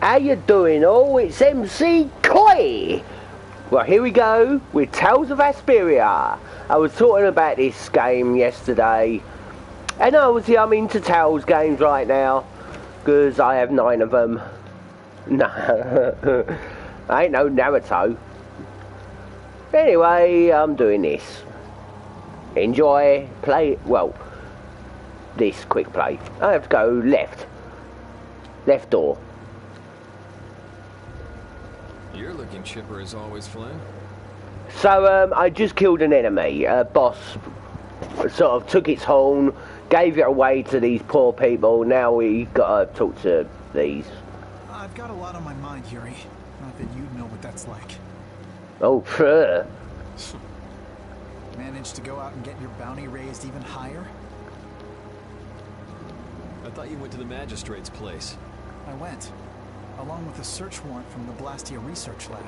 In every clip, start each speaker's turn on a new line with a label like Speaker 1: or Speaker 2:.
Speaker 1: How you doing all? It's MC Koi! Well, here we go with Tales of Vasperia. I was talking about this game yesterday, and obviously I'm into Tales games right now, because I have 9 of them. No, I ain't no Naruto. Anyway, I'm doing this. Enjoy, play, well, this quick play. I have to go left. Left door.
Speaker 2: You're looking chipper as always, Flynn.
Speaker 1: So, I just killed an enemy. A boss sort of took its horn, gave it away to these poor people. Now we gotta talk to these.
Speaker 3: I've got a lot on my mind, Yuri. Not that you'd know what that's like.
Speaker 1: Oh, sure.
Speaker 3: Managed to go out and get your bounty raised even higher?
Speaker 2: I thought you went to the magistrate's place.
Speaker 3: I went, along with a search warrant from the Blastia research lab.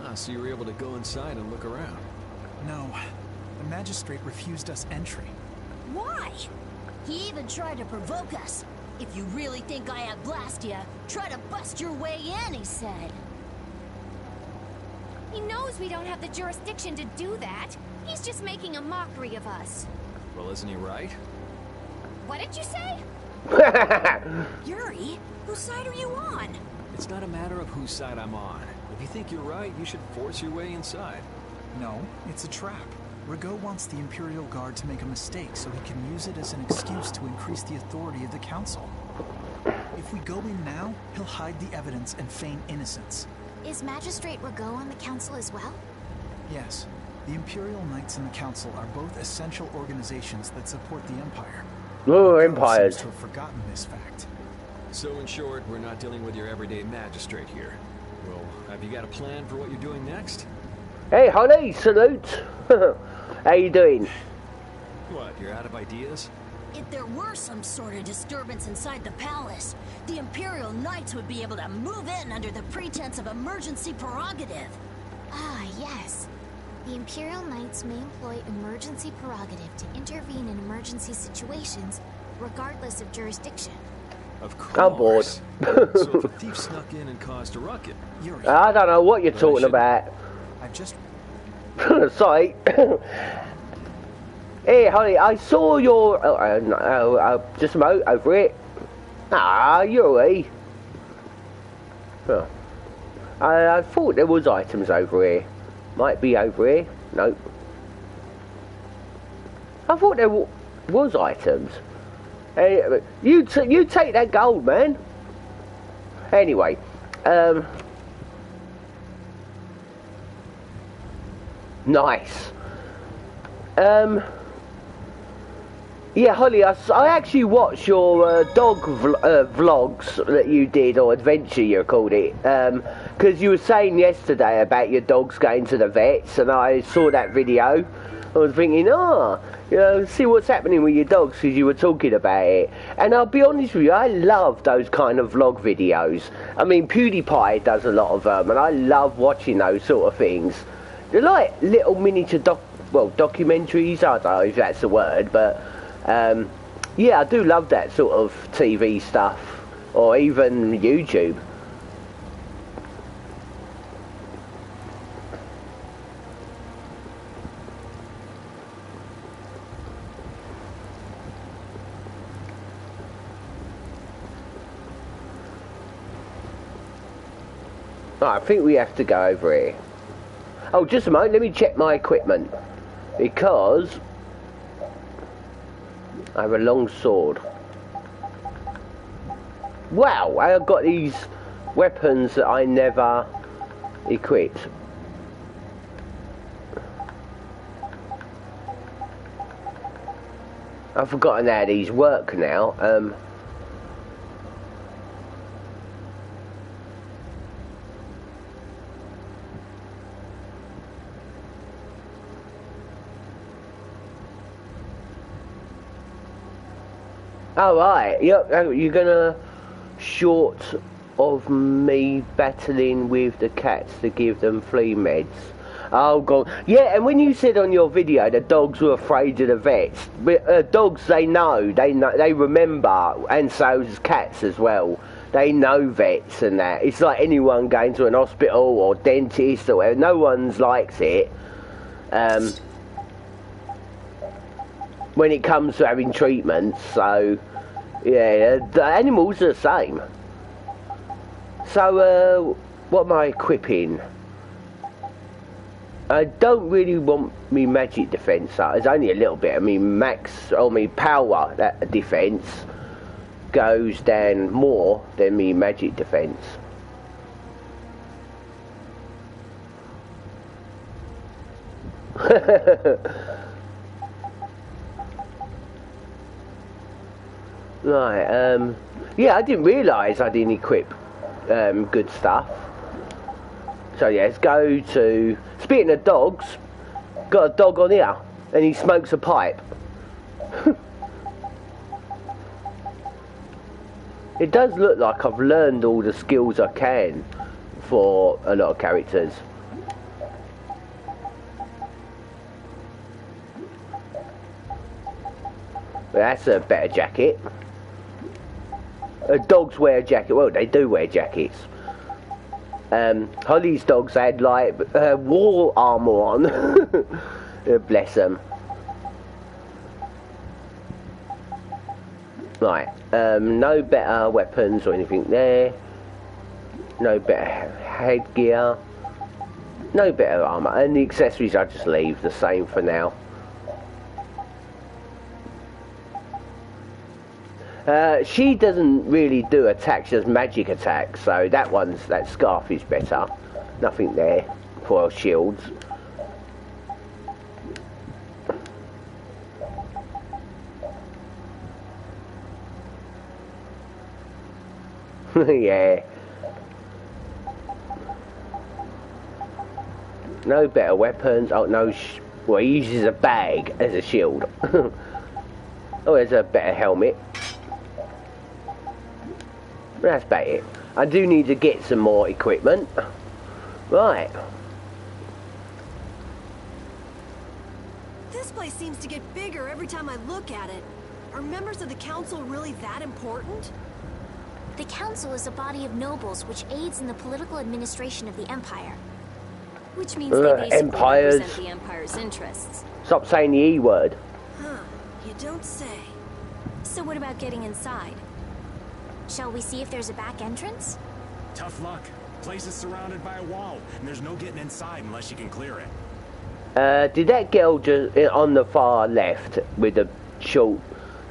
Speaker 2: Ah, so you were able to go inside and look around.
Speaker 3: No, the magistrate refused us entry.
Speaker 4: Why? He even tried to provoke us. If you really think I have Blastia, try to bust your way in, he said.
Speaker 5: He knows we don't have the jurisdiction to do that. He's just making a mockery of us.
Speaker 2: Well, isn't he right?
Speaker 5: What did you say?
Speaker 4: Yuri, whose side are you on?
Speaker 2: It's not a matter of whose side I'm on. If you think you're right, you should force your way inside.
Speaker 3: No, it's a trap. Rigaud wants the Imperial Guard to make a mistake so he can use it as an excuse to increase the authority of the Council. If we go in now, he'll hide the evidence and feign innocence.
Speaker 5: Is Magistrate Rigaud on the Council as well?
Speaker 3: Yes. The Imperial Knights and the Council are both essential organizations that support the Empire.
Speaker 1: Oh,
Speaker 3: Rigaud
Speaker 1: empires.
Speaker 3: seems to have forgotten this fact.
Speaker 2: So in short, we're not dealing with your everyday magistrate here. Well, have you got a plan for what you're doing next?
Speaker 1: Hey, honey, salute. How you doing?
Speaker 2: What, you're out of ideas?
Speaker 4: If there were some sort of disturbance inside the palace, the Imperial Knights would be able to move in under the pretense of emergency prerogative.
Speaker 5: Ah, yes. The Imperial Knights may employ emergency prerogative to intervene in emergency situations, regardless of jurisdiction.
Speaker 2: Of course.
Speaker 1: I'm bored.
Speaker 2: So if a thief snuck in and caused a ruckus...
Speaker 3: Yuri,
Speaker 1: I don't know what you're talking about.
Speaker 3: I've just...
Speaker 1: Sorry. Hey, honey, I saw your... just a moment, over it. Ah, Yuri. Oh. I thought there was items over here. Might be over here. Nope. I thought there was items. Hey, you take that gold, man. Anyway, nice. Yeah, Holly, I actually watched your dog vlogs that you did, or adventure you called it, because you were saying yesterday about your dogs going to the vets, and I saw that video. I was thinking, you know, see what's happening with your dogs, because you were talking about it. And I'll be honest with you, I love those kind of vlog videos. I mean, PewDiePie does a lot of them, and I love watching those sort of things. They're like little miniature documentaries, I don't know if that's the word, but yeah, I do love that sort of TV stuff, or even YouTube. Right, I think we have to go over here. Oh, just a moment, let me check my equipment, because I have a long sword. Wow, I've got these weapons that I never equipped. I've forgotten how these work now. Oh, right, yep, you're gonna short of me battling with the cats to give them flea meds. Oh god, yeah. And when you said on your video the dogs were afraid of the vets, but dogs, they know, they remember, and so does cats as well. they know vets and that. It's like anyone going to an hospital or dentist or whatever. No one's likes it. When it comes to having treatments, so yeah, the animals are the same. So, what am I equipping? I don't really want me magic defense. It's only a little bit. I mean, max or me power that defense goes down more than me magic defense. Right, yeah, I didn't realise I didn't equip good stuff. So yeah, let's go to... Speaking of dogs, got a dog on here, and he smokes a pipe. It does look like I've learned all the skills I can for a lot of characters. That's a better jacket. Dogs wear a jacket. Well, they do wear jackets. Holly's dogs had like war armour on. Bless them. Right. No better weapons or anything there. No better headgear. No better armour. And the accessories I just leave the same for now. She doesn't really do attacks, she does magic attacks, so that scarf is better. Nothing there for shields. Yeah. No better weapons. Oh no, well, he uses a bag as a shield. Oh, there's a better helmet. That's about it. I do need to get some more equipment. Right.
Speaker 6: This place seems to get bigger every time I look at it. Are members of the council really that important?
Speaker 5: The council is a body of nobles which aids in the political administration of the empire.
Speaker 7: Which means they basically
Speaker 1: empires.
Speaker 7: represent the empire's interests.
Speaker 1: Stop saying the E word.
Speaker 6: Huh, you don't say.
Speaker 7: So what about getting inside?
Speaker 5: Shall we see if there's a back entrance?
Speaker 8: Tough luck. Place is surrounded by a wall, and there's no getting inside unless you can clear it.
Speaker 1: Did that girl just on the far left with the short,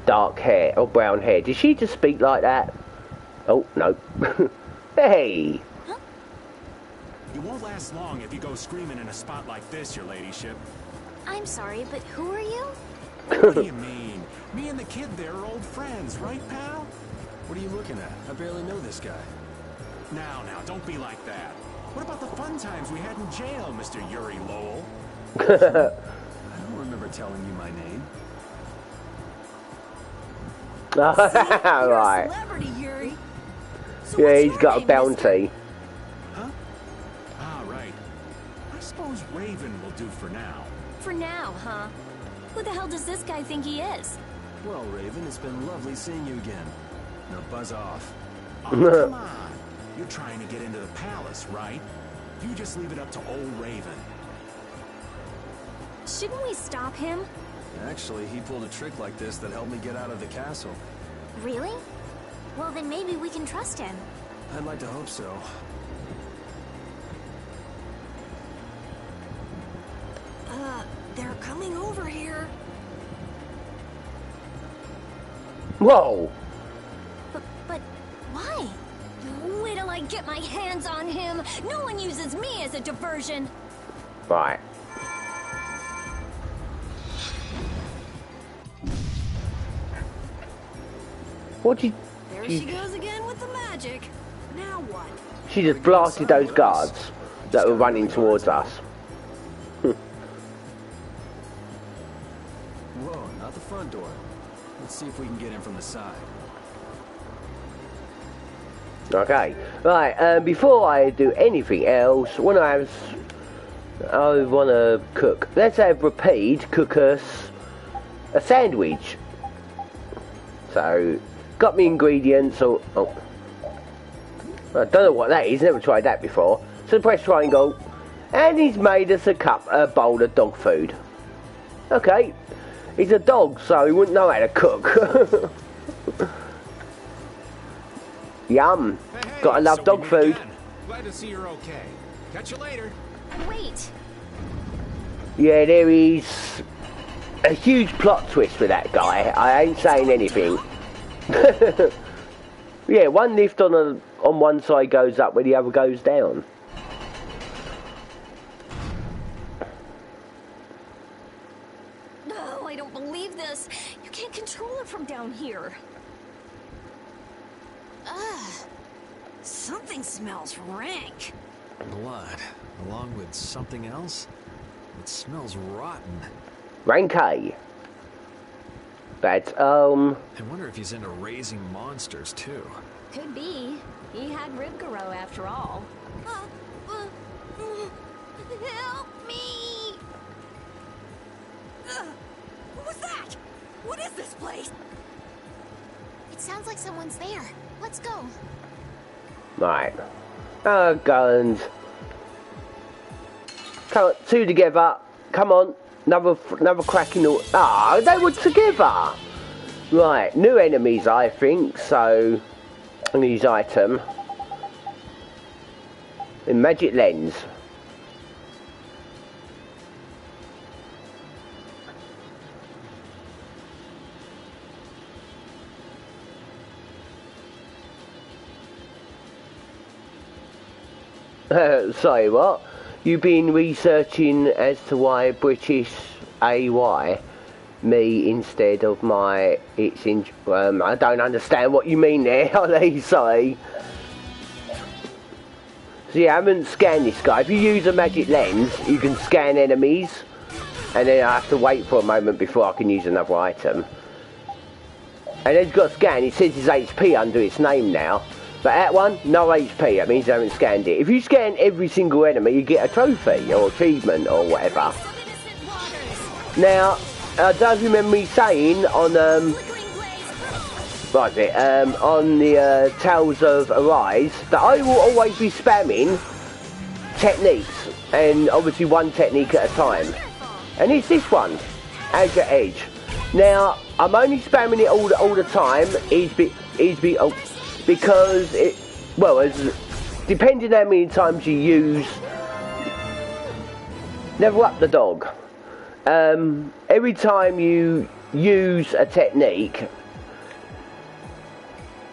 Speaker 1: dark hair or brown hair? Did she just speak like that? Oh no. Hey.
Speaker 5: Huh?
Speaker 8: You won't last long if you go screaming in a spot like this, your ladyship.
Speaker 5: I'm sorry, but who are you?
Speaker 8: What do you mean? Me and the kid there are old friends, right, pal?
Speaker 2: What are you looking at? I barely know this guy.
Speaker 8: Now, don't be like that. What about the fun times we had in jail, Mr. Yuri Lowell?
Speaker 2: I don't remember telling you my name.
Speaker 6: You're
Speaker 1: Right.
Speaker 6: a celebrity, Yuri. So
Speaker 1: Yeah,
Speaker 6: what's
Speaker 1: he's
Speaker 6: your
Speaker 1: got a
Speaker 6: name,
Speaker 1: bounty.
Speaker 8: Huh? Ah, right. I suppose Raven will do for now.
Speaker 7: For now, huh? Who the hell does this guy think he is?
Speaker 2: Well, Raven, it's been lovely seeing you again. Now buzz off.
Speaker 8: Oh, come on. You're trying to get into the palace, right? You just leave it up to old Raven.
Speaker 7: Shouldn't we stop him?
Speaker 2: Actually, he pulled a trick like this that helped me get out of the castle.
Speaker 5: Really? Well, then maybe we can trust him.
Speaker 2: I'd like to hope so.
Speaker 6: They're coming over here.
Speaker 1: Whoa.
Speaker 5: But why?
Speaker 7: Wait till I get my hands on him. No one uses me as a diversion.
Speaker 1: Right. What did
Speaker 6: There she goes again with the magic. Now what?
Speaker 1: she just blasted those guards that were running towards us?
Speaker 2: Whoa, not the front door. Let's see if we can get in from the side.
Speaker 1: Okay, right, before I do anything else, I want to cook. Let's have Rapide cook us a sandwich. So, got me ingredients, I don't know what that is, never tried that before. So press triangle, and he's made us a bowl of dog food. Okay, he's a dog, so he wouldn't know how to cook. Yum,
Speaker 8: Hey,
Speaker 1: gotta love
Speaker 8: so
Speaker 1: dog
Speaker 8: we meet
Speaker 1: food.
Speaker 8: again. Glad to see you're okay. Catch you later.
Speaker 7: Wait.
Speaker 1: Yeah, there is a huge plot twist with that guy. I ain't saying anything. Yeah, one lift on one side goes up where the other goes down.
Speaker 7: No, I don't believe this. You can't control it from down here.
Speaker 4: Ugh. Something smells rank.
Speaker 2: Blood, along with something else? It smells rotten.
Speaker 1: Rankay. But,
Speaker 2: I wonder if he's into raising monsters, too.
Speaker 7: Could be. He had Ribgaro after all.
Speaker 4: Help me! What was that? What is this place?
Speaker 5: It sounds like someone's there. Let's go.
Speaker 1: right. Guns. Come on, two together. Come on. Another cracking... they were together! Right, new enemies, I think, so... I'm going to use item. A magic lens. Sorry, what? You've been researching as to why British AY me instead of my I don't understand what you mean there, Ollie, sorry. So yeah, I haven't scanned this guy. If you use a magic lens, you can scan enemies, and then I have to wait for a moment before I can use another item. And then it's got scan, it says his HP under its name now. But that one, no HP, that means I haven't scanned it. If you scan every single enemy, you get a trophy, or achievement, or whatever. Now, I don't remember me saying on, on the Tales of Arise, that I will always be spamming techniques, and obviously one technique at a time. And it's this one, Azure Edge. Now, I'm only spamming it all the time, because it, well, depending how many times you use, level up the dog. Every time you use a technique,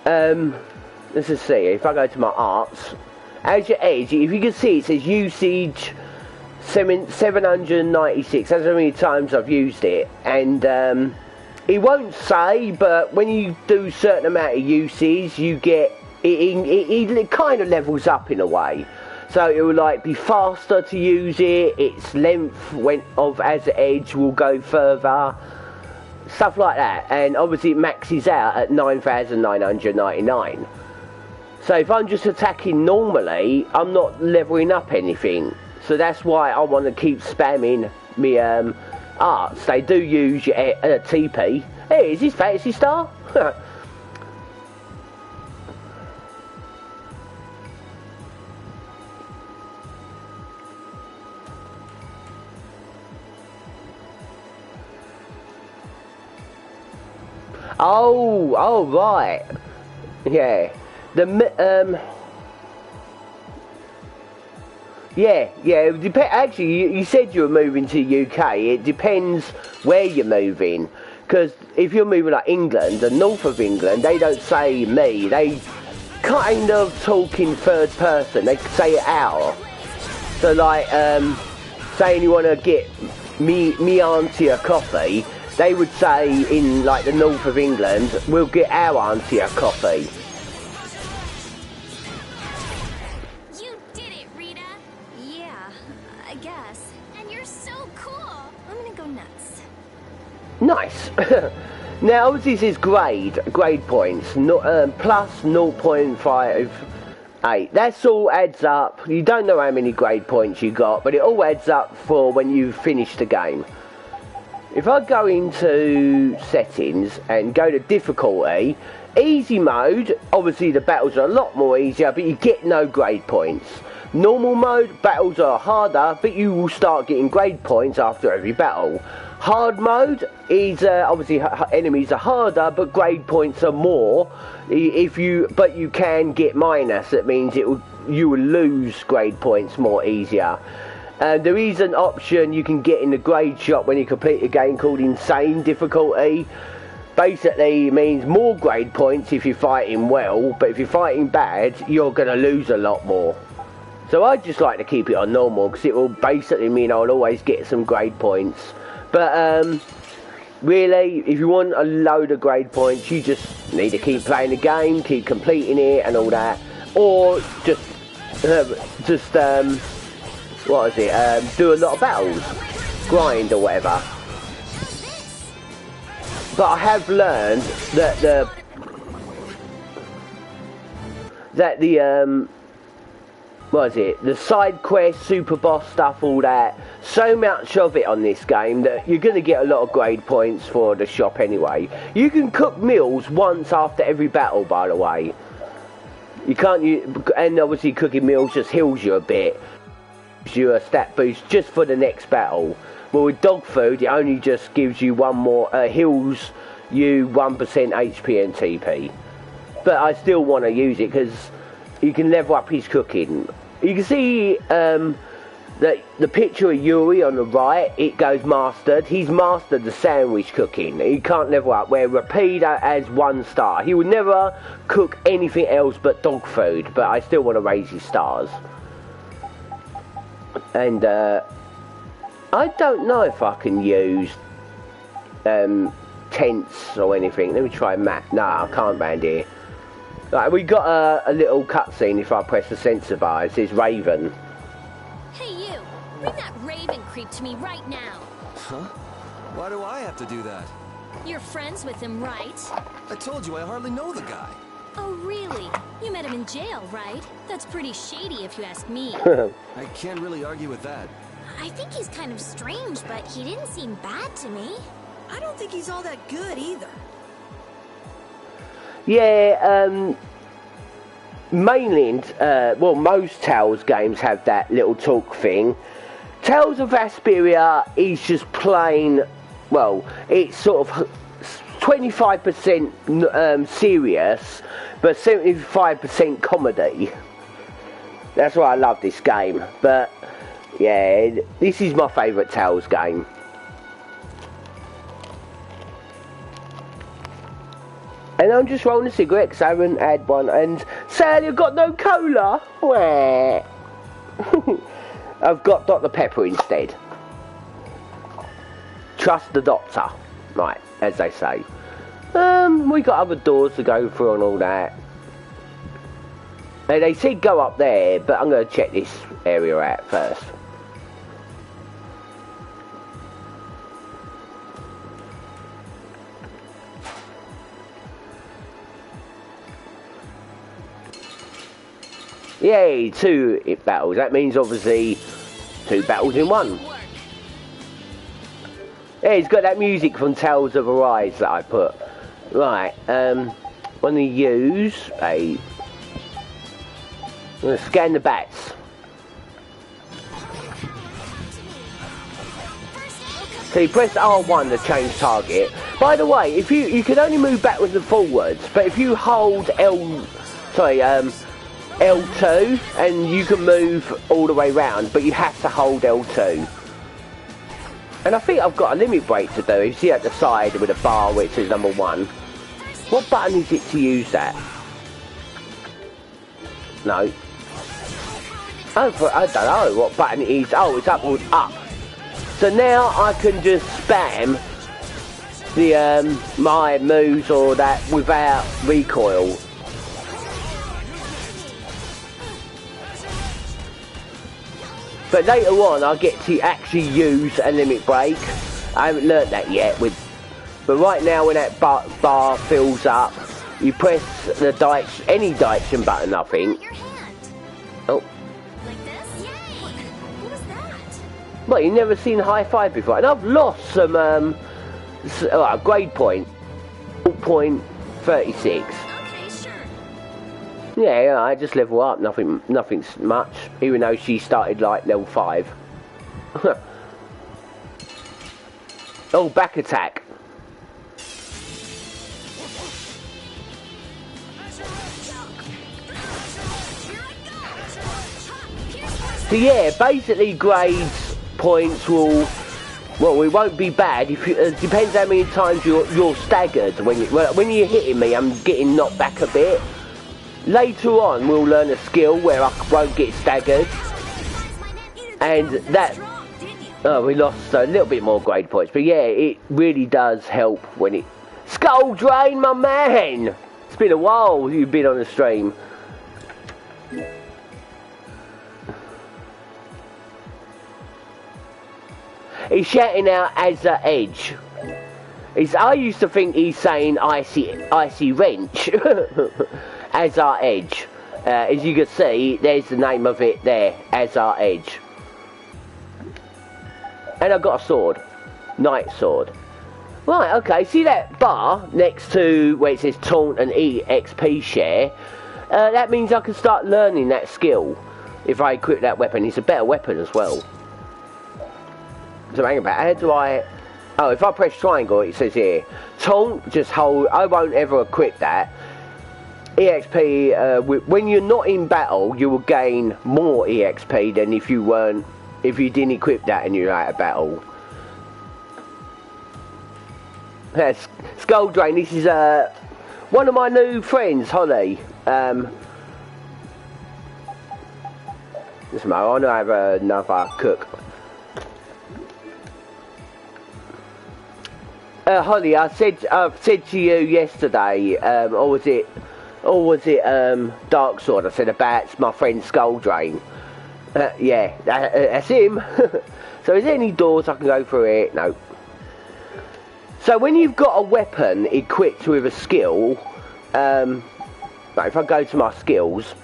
Speaker 1: let's just see, if I go to my arts, Azure Edge, if you can see it says usage 796, that's how many times I've used it, and it won't say, but when you do certain amount of uses, you get, it kind of levels up in a way. So it will like be faster to use it, its length of Azure Edge will go further, stuff like that, and obviously it maxes out at 9,999. So if I'm just attacking normally, I'm not leveling up anything. So that's why I want to keep spamming me arts. They do use your TP. Hey, is this Fantasy Star? Oh, right. Yeah. Yeah. Actually, you said you were moving to the UK. It depends where you're moving. Because if you're moving like England, the north of England, they don't say me. They kind of talk in third person. They say our. So like, saying you want to get me auntie a coffee, they would say in like the north of England, we'll get our auntie a coffee.
Speaker 7: You did it, Rita. Yeah, I guess. And you're so cool. I'm gonna go nuts.
Speaker 1: Nice. Now obviously this is grade points, plus 0.58. That's all adds up. You don't know how many grade points you got, but it all adds up for when you finish the game. If I go into settings and go to difficulty, easy mode, obviously the battles are a lot more easier, but you get no grade points. Normal mode, battles are harder, but you will start getting grade points after every battle. Hard mode is obviously enemies are harder, but grade points are more. But you can get minus. That means you will lose grade points more easier. There is an option you can get in the grade shop when you complete a game called Insane Difficulty. Basically, it means more grade points if you're fighting well, but if you're fighting bad, you're going to lose a lot more. So I just like to keep it on normal, because it will basically mean I'll always get some grade points. But really, if you want a load of grade points, you just need to keep playing the game, keep completing it and all that. Or just what is it, do a lot of battles, grind or whatever. But I have learned that the side quest, super boss stuff, all that, so much of it on this game that you're going to get a lot of grade points for the shop anyway. You can cook meals once after every battle, by the way. And obviously cooking meals just heals you a bit. Gives you a stat boost just for the next battle. Well, with dog food, it only just gives you one more, heals you 1% HP and TP. But I still want to use it because you can level up his cooking. You can see the picture of Yuri on the right, it goes mastered. He's mastered the sandwich cooking. He can't level up, where Rapido has 1 star. He would never cook anything else but dog food, but I still want to raise his stars. And I don't know if I can use tents or anything. Let me try map. No, I can't round here. Right, we got a little cutscene. If I press the sensor bar, it says Raven.
Speaker 7: Hey you, bring that Raven creep to me right now.
Speaker 2: Huh? Why do I have to do that?
Speaker 7: You're friends with him, right?
Speaker 2: I told you I hardly know the guy.
Speaker 7: Oh really? You met him in jail, right? That's pretty shady if you ask me.
Speaker 2: I can't really argue with that.
Speaker 5: I think he's kind of strange, but he didn't seem bad to me.
Speaker 6: I don't think he's all that good either.
Speaker 1: Yeah, mainland, well, most Tales games have that little talk thing. Tales of Vasperia is just plain, well, it's sort of 25% serious, but 75% comedy. That's why I love this game. But, yeah, this is my favourite Tales game. And I'm just rolling a cigarette because I haven't had one. And Sally, I've got no cola. I've got Dr. Pepper instead. Trust the doctor. Right, as they say. We got other doors to go through and all that. Now, they said go up there, but I'm going to check this area out first. Yay, 2 battles. That means obviously 2 battles in 1. Yeah, it's got that music from Tales of Arise that I put. Right, I'm going to use I'm going to scan the bats. So you press R1 to change target. By the way, if you can only move backwards and forwards, but if you hold L2 and you can move all the way round, but you have to hold L2. And I think I've got a limit break to do. You see at the side with a bar where it says number 1. What button is it to use that? No. I don't know what button it is. Oh, it's up or up. So now I can just spam the my moves or that without recoil. But later on, I get to actually use a limit break. I haven't learnt that yet. But right now, when that bar fills up, you press the any direction button, I think.
Speaker 7: Your hand.
Speaker 1: Oh.
Speaker 7: Like this? Yay! What was that?
Speaker 1: Well, you've never seen high five before. And I've lost some grade point. Point. 36.
Speaker 7: Okay, sure.
Speaker 1: Yeah, I just level up. Nothing much. Even though she started like level 5. Oh, back attack. So yeah, basically grades points will, well, it won't be bad. If you, depends how many times you're staggered. When you're hitting me, I'm getting knocked back a bit. Later on, we'll learn a skill where I won't get staggered, and that. Oh, we lost a little bit more grade points, but yeah, it really does help when it. Skull Drain, my man. It's been a while you've been on the stream. He's shouting out as a edge. I used to think he's saying icy wrench. As our edge. As you can see, there's the name of it there, as our edge. And I've got a sword. Knight sword. Right, okay, see that bar next to where it says taunt and EXP share? That means I can start learning that skill if I equip that weapon. It's a better weapon as well. So hang about, how do I... Oh, if I press triangle, it says here, taunt, just hold, I won't ever equip that. EXP, when you're not in battle, you will gain more EXP than if you didn't equip that and you're out of battle. Skull Drain, this is one of my new friends, Holly. This I want to have another cook. Holly, I've said to you yesterday, or was it Dark Sword? I said about my friend Skull Drain. Yeah, that's him. So is there any doors I can go through here? No. So when you've got a weapon equipped with a skill, right, if I go to my skills,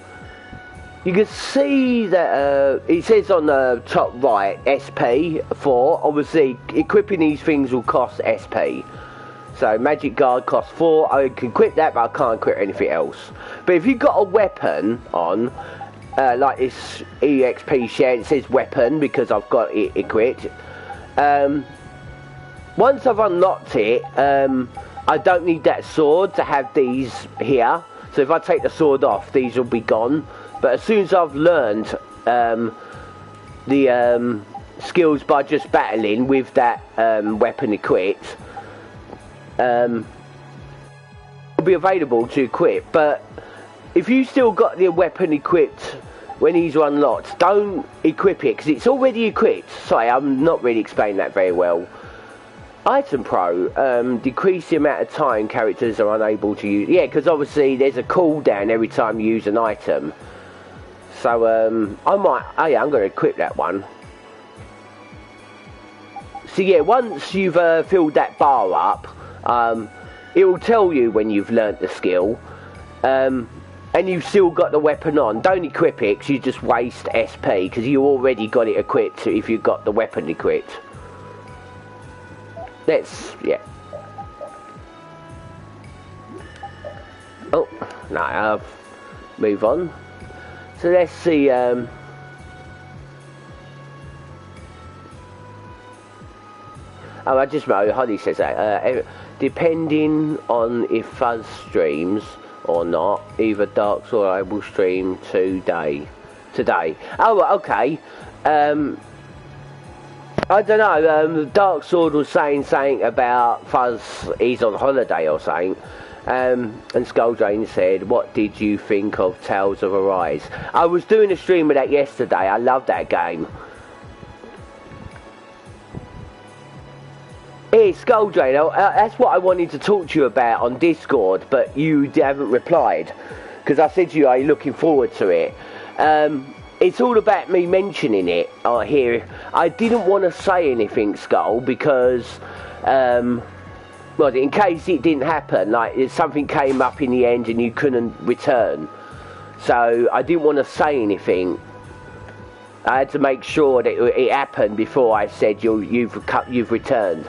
Speaker 1: you can see that it says on the top right, SP4. Obviously, equipping these things will cost SP. So Magic Guard costs 4. I can equip that, but I can't equip anything else. But if you've got a weapon on, like this EXP share, it says weapon because I've got it equipped. Once I've unlocked it, I don't need that sword to have these here. So if I take the sword off, these will be gone. But as soon as I've learned the skills by just battling with that weapon equipped, it'll be available to equip. But if you still got the weapon equipped when these are unlocked, don't equip it because it's already equipped. Sorry, I'm not really explaining that very well. Item Pro, decrease the amount of time characters are unable to use. Yeah, because obviously there's a cooldown every time you use an item. So I might. Oh yeah, I'm going to equip that one. So yeah, once you've filled that bar up, it will tell you when you've learnt the skill, and you've still got the weapon on. Don't equip it because you just waste SP because you already got it equipped if you've got the weapon equipped. Yeah. Oh, no, I'll move on. So let's see, oh, I just know, Holly says that, depending on if Fuzz streams or not, either Dark Sword or I will stream today. Oh, okay. I don't know, Dark Sword was saying something about Fuzz, he's on holiday or something, and Skull Drain said, what did you think of Tales of Arise? I was doing a stream of that yesterday, I love that game. Hey, Skull Drain, that's what I wanted to talk to you about on Discord, but you haven't replied, because I said to you, are you looking forward to it? It's all about me mentioning it here. I didn't want to say anything, Skull, because, well, in case it didn't happen, like if something came up in the end and you couldn't return. So I didn't want to say anything. I had to make sure that it happened before I said you've returned.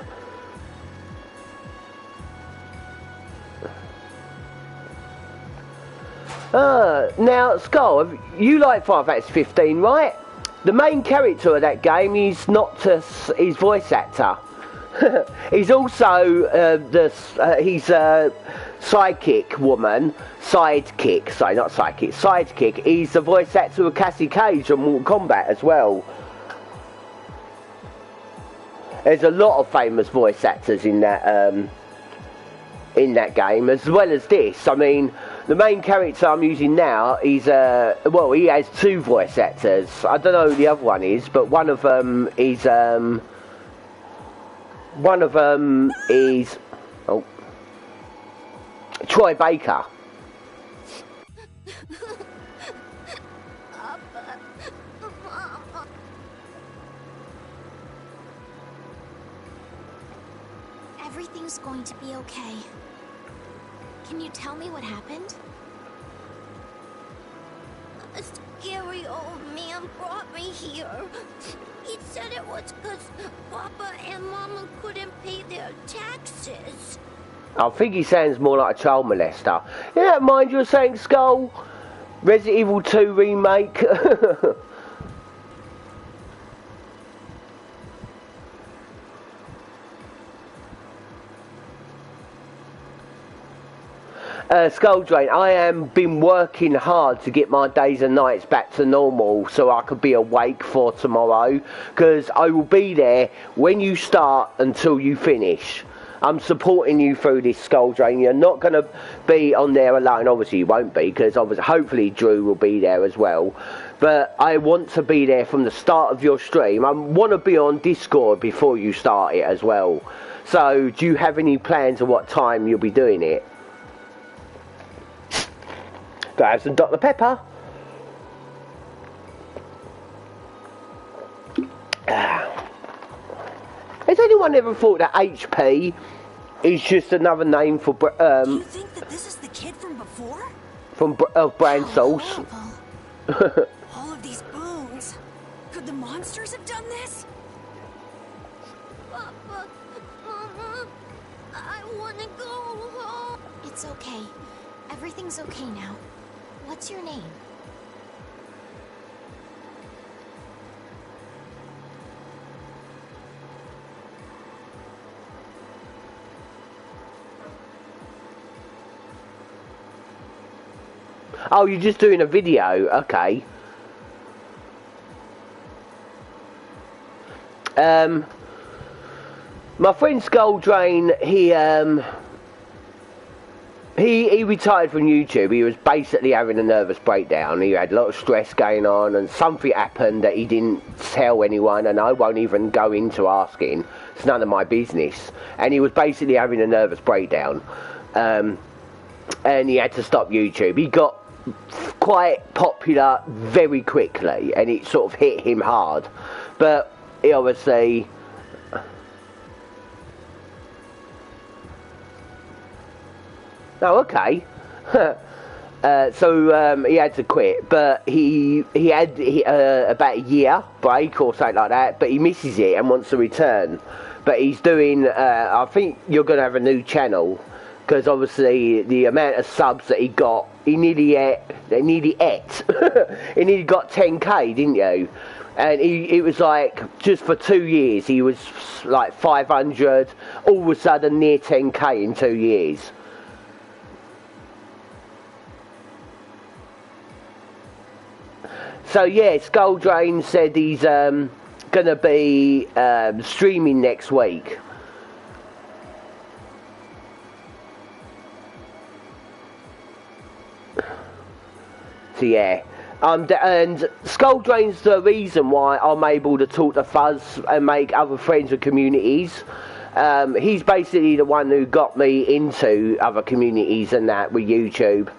Speaker 1: Now, Skull, you like Final Fantasy 15, right? The main character of that game is Noctis, his voice actor. He's also he's a sidekick woman, sidekick. Sorry, not sidekick. Sidekick. He's the voice actor of Cassie Cage on Mortal Kombat as well. There's a lot of famous voice actors in that game, as well as this. I mean, the main character I'm using now is well, he has two voice actors. I don't know who the other one is, but one of them is Troy Baker.
Speaker 5: Everything's going to be okay. Can you tell me what happened?
Speaker 7: A scary old man brought me here. He said it was because Papa and Mama couldn't pay their taxes.
Speaker 1: I think he sounds more like a child molester. You don't mind you're saying, Skull? Resident Evil 2 remake? Skull Drain, I am been working hard to get my days and nights back to normal so I could be awake for tomorrow, because I will be there when you start until you finish. I'm supporting you through this, Skull Drain. You're not going to be on there alone. Obviously you won't be, because hopefully Drew will be there as well. But I want to be there from the start of your stream. I want to be on Discord before you start it as well. So do you have any plans of what time you'll be doing it? Go have some Dr. Pepper. Has anyone ever thought that HP is just another name for
Speaker 6: Do you think that this is the kid from before?
Speaker 1: From brand sauce?
Speaker 6: All of these bones. Could the monsters have done this?
Speaker 7: Papa, Mama, I want to go home.
Speaker 5: It's okay. Everything's okay now. What's your name?
Speaker 1: Oh, you're just doing a video, okay. My friend Skull Drain, he retired from YouTube. He was basically having a nervous breakdown. He had a lot of stress going on, and something happened that he didn't tell anyone, and I won't even go into asking. It's none of my business. And he was basically having a nervous breakdown. And he had to stop YouTube. He got quite popular very quickly, and it sort of hit him hard. But he obviously... Oh, okay. So he had to quit, but he had about a year break or something like that, but he misses it and wants to return. But he's doing, I think you're going to have a new channel, because obviously the amount of subs that he got, he nearly got 10k, didn't you? And it was like, just for 2 years, he was like 500, all of a sudden near 10k in 2 years. So yeah, Skull Drain said he's going to be streaming next week. So yeah, and Skull Drain's the reason why I'm able to talk to Fuzz and make other friends with communities. He's basically the one who got me into other communities and that with YouTube.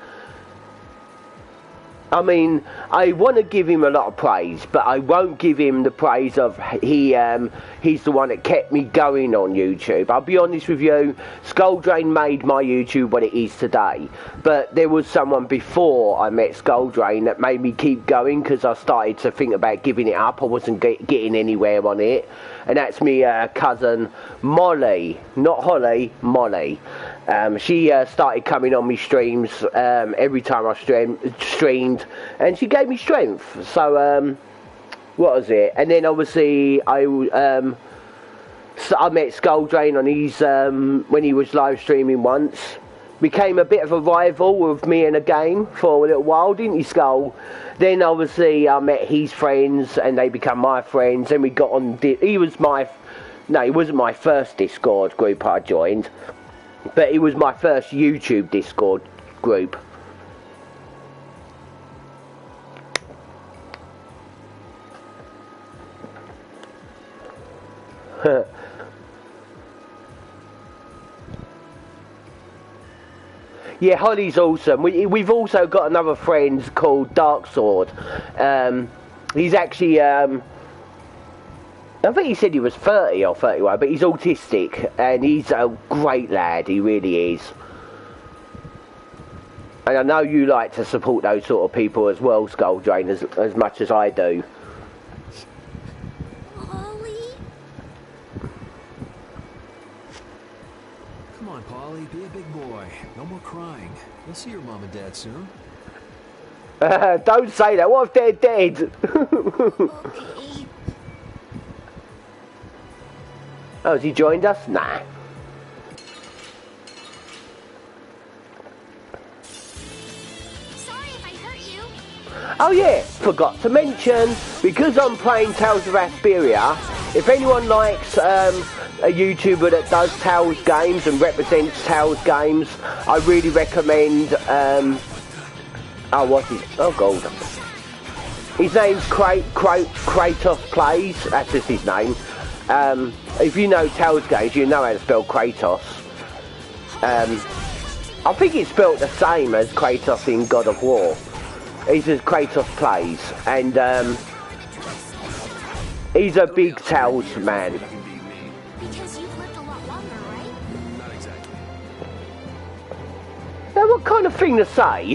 Speaker 1: I mean, I want to give him a lot of praise, but I won't give him the praise of he's the one that kept me going on YouTube. I'll be honest with you, Skull Drain made my YouTube what it is today. But there was someone before I met Skull Drain that made me keep going, because I started to think about giving it up. I wasn't getting anywhere on it. And that's me cousin Molly. Not Holly, Molly. She started coming on me streams every time I streamed, and she gave me strength. So, what was it? And then obviously I met Skull Drain on his when he was live streaming once. Became a bit of a rival with me in a game for a little while, didn't you, Skull? Then obviously I met his friends and they become my friends, and we got on. He wasn't my first Discord group I joined, but it was my first YouTube Discord group. Yeah, Holly's awesome. We've also got another friend called Dark Sword. He's actually, I think he said he was 30 or 31, but he's autistic, and he's a great lad, he really is. And I know you like to support those sort of people as well, Skull Drain, as much as I do.
Speaker 2: Come on, Polly, be a big boy. No more crying. You'll see your mom and dad soon.
Speaker 1: Don't say that. What if they're dead? Oh, has he joined us? Nah.
Speaker 5: Sorry if I hurt you.
Speaker 1: Oh yeah, forgot to mention, because I'm playing Tales of Vasperia, if anyone likes a YouTuber that does Tales games and represents Tales games, I really recommend, oh god. His name's Kratos Plays, that's just his name. If you know Tales games, you know how to spell Kratos. I think it's spelled the same as Kratos in God of War. He's just Kratos Plays, and he's a big Tales man.
Speaker 5: Because you've lived a lot longer, right?
Speaker 2: Not exactly.
Speaker 1: Now, what kind of thing to say?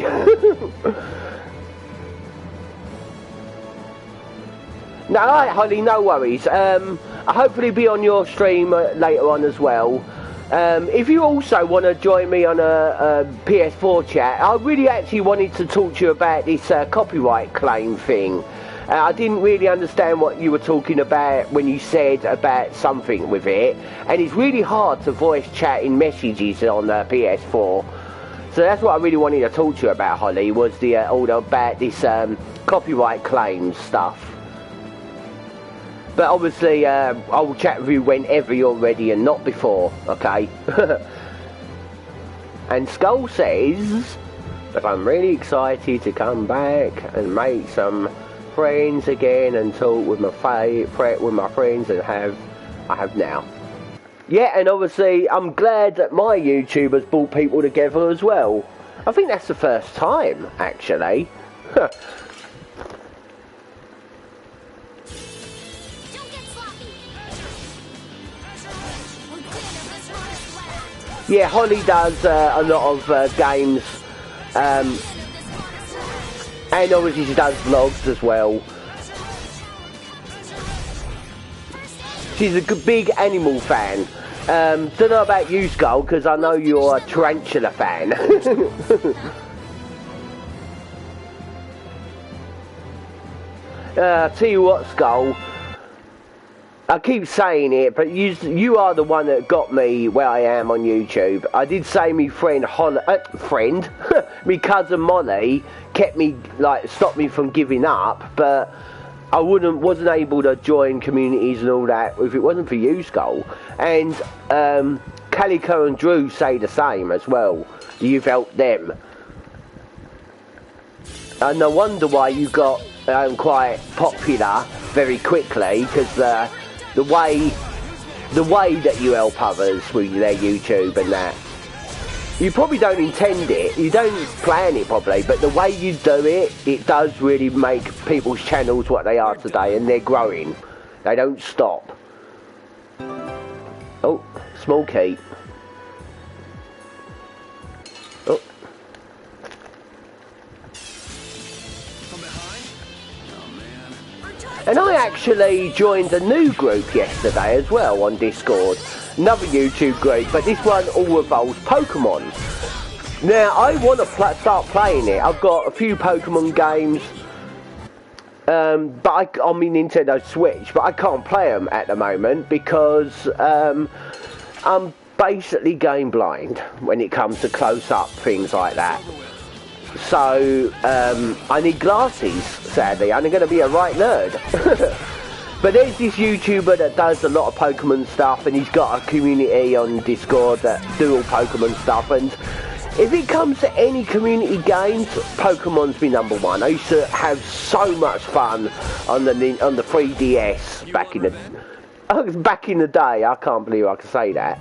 Speaker 1: No, alright, Holly, no worries. I'll hopefully be on your stream later on as well. If you also want to join me on a PS4 chat, I really actually wanted to talk to you about this copyright claim thing. I didn't really understand what you were talking about when you said about something with it, and it's really hard to voice chat in messages on PS4. So that's what I really wanted to talk to you about, Holly, was all about this copyright claims stuff. But obviously, I will chat with you whenever you're ready and not before, okay? And Skull says that I'm really excited to come back and make some friends again and talk with my friends and I have now. Yeah, and obviously, I'm glad that my YouTubers brought people together as well. I think that's the first time, actually. Yeah, Holly does a lot of games, and obviously she does vlogs as well. She's a big animal fan. Don't know about you, Skull, because I know you're a tarantula fan. Tell you what, Skull, I keep saying it, but you are the one that got me where I am on YouTube. I did say me me cousin Molly kept me, stopped me from giving up, but I wasn't able to join communities and all that if it wasn't for you, Skull. And Calico and Drew say the same as well. You've helped them. And no wonder why you got quite popular very quickly, because the way that you help others with their YouTube and that. You probably don't intend it, you don't plan it probably, but the way you do it, it does really make people's channels what they are today, and they're growing. They don't stop. Oh, small key. Oh. And I actually joined a new group yesterday as well on Discord. another YouTube group, but this one all involves Pokemon. Now, I want to start playing it. I've got a few Pokemon games, but on my Nintendo Switch, but I can't play them at the moment because I'm basically game blind when it comes to close-up things like that. So I need glasses, sadly. I'm going to be a right nerd. But there's this YouTuber that does a lot of Pokemon stuff, and he's got a community on Discord that do all Pokemon stuff, and if it comes to any community games, Pokemon's my number one. I used to have so much fun on the 3DS back in the day. I can't believe I can say that.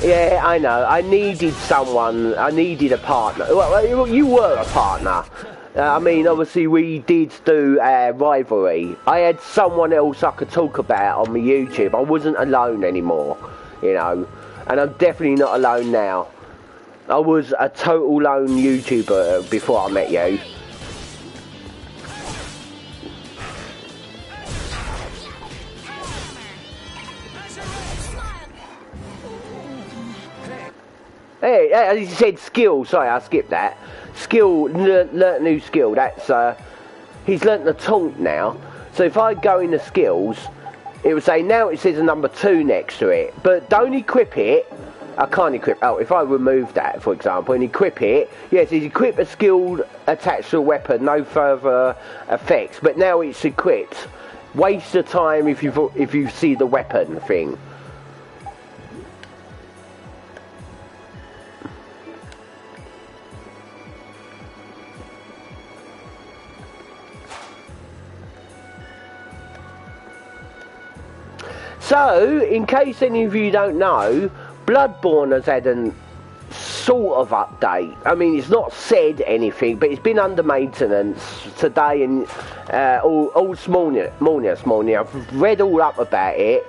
Speaker 1: Yeah, I know. I needed someone. I needed a partner. Well, you were a partner. I mean, obviously, we did do a rivalry. I had someone else I could talk about on my YouTube. I wasn't alone anymore, you know. And I'm definitely not alone now. I was a total lone YouTuber before I met you. Hey, as you said, skill. Sorry, I skipped that. Skill, learnt a new skill. That's, he's learnt the taunt now. So if I go into skills, it would say, now it says a number 2 next to it. But don't equip it. I can't equip, oh, if I remove that, for example, and equip it, yes, it's equip a skill attached to a weapon, no further effects. But now it's equipped. Waste of time if you see the weapon thing. So, in case any of you don't know, Bloodborne has had a sort of update. I mean, it's not said anything, but it's been under maintenance today and all this morning. I've read all up about it,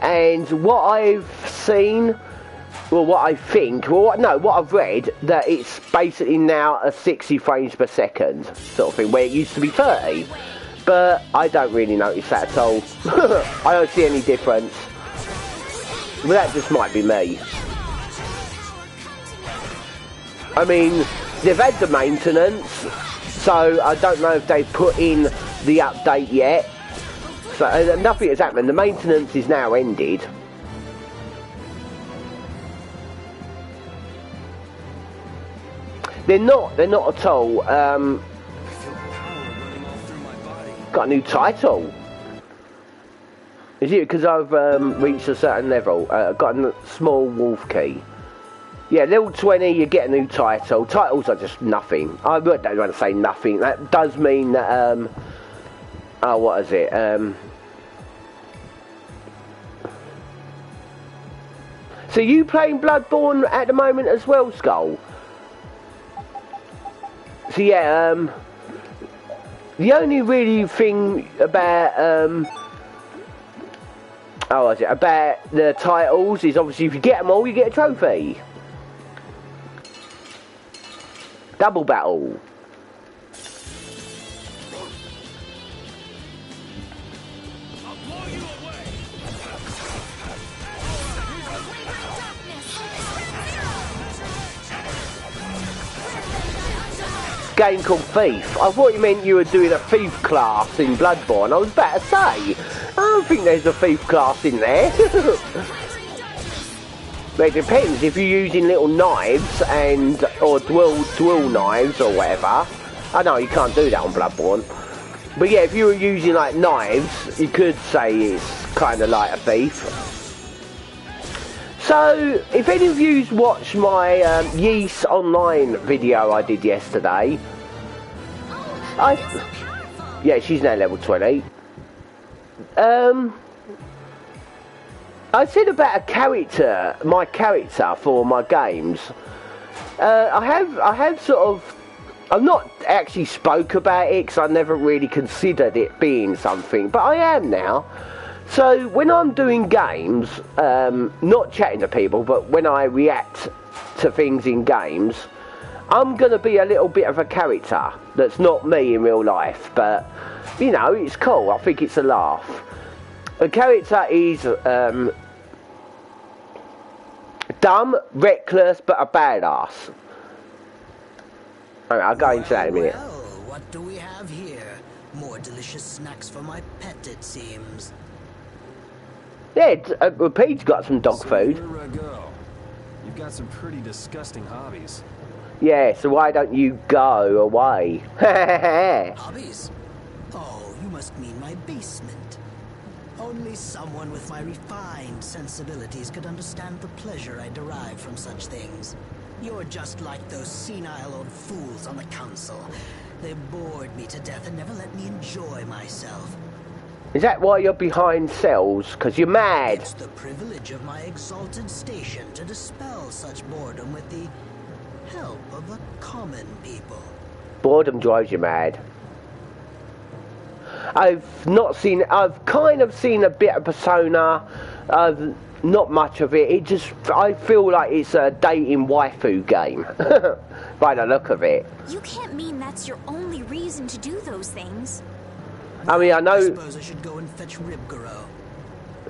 Speaker 1: and what I've seen, well, what I think, what I've read, that it's basically now a 60 frames per second sort of thing, where it used to be 30. But I don't really notice that at all. I don't see any difference. But that just might be me. I mean, they've had the maintenance, so I don't know if they've put in the update yet. So nothing has happened. The maintenance is now ended. They're not at all. Got a new title. Is it because I've reached a certain level? I've got a small wolf key. Yeah, level 20, you get a new title. Titles are just nothing. I don't want to say nothing. That does mean that, oh, what is it? So you playing Bloodborne at the moment as well, Skull? So yeah, the only really thing about, about the titles is obviously if you get them all, you get a trophy. Double battle. Game called Thief. I thought you meant you were doing a thief class in Bloodborne. I was about to say, I don't think there's a thief class in there. But it depends if you're using little knives or dual knives or whatever. I know you can't do that on Bloodborne. But yeah, if you were using like knives, you could say it's kind of like a thief. So, if any of you watched my Yeast Online video I did yesterday, yeah, she's now level 20. I said about a character, my character for my games. I have sort of I've not actually spoke about it because I never really considered it being something, but I am now. So when I'm doing games, not chatting to people, but when I react to things in games, I'm going to be a little bit of a character that's not me in real life, but, you know, it's cool. I think it's a laugh. The character is dumb, reckless, but a badass. Alright, I'll go into that in a minute.
Speaker 9: Well, what do we have here? More delicious snacks for my pet, it seems.
Speaker 1: Yeah, Pete's got some dog food.
Speaker 2: Where go? You've got some pretty disgusting hobbies.
Speaker 1: Yeah, so why don't you go away?
Speaker 9: Hobbies? Oh, you must mean my basement. Only someone with my refined sensibilities could understand the pleasure I derive from such things. You're just like those senile old fools on the council. They bored me to death and never let me enjoy myself.
Speaker 1: Is that why you're behind cells? Because you're mad.
Speaker 9: It's the privilege of my exalted station to dispel such boredom with the help of the common people.
Speaker 1: Boredom drives you mad. I've kind of seen a bit of Persona. Not much of it. I feel like it's a dating waifu game. By the look of it.
Speaker 5: You can't mean that's your only reason to do those things.
Speaker 1: I mean, I know...
Speaker 9: I suppose I should go and fetch Ribgaro.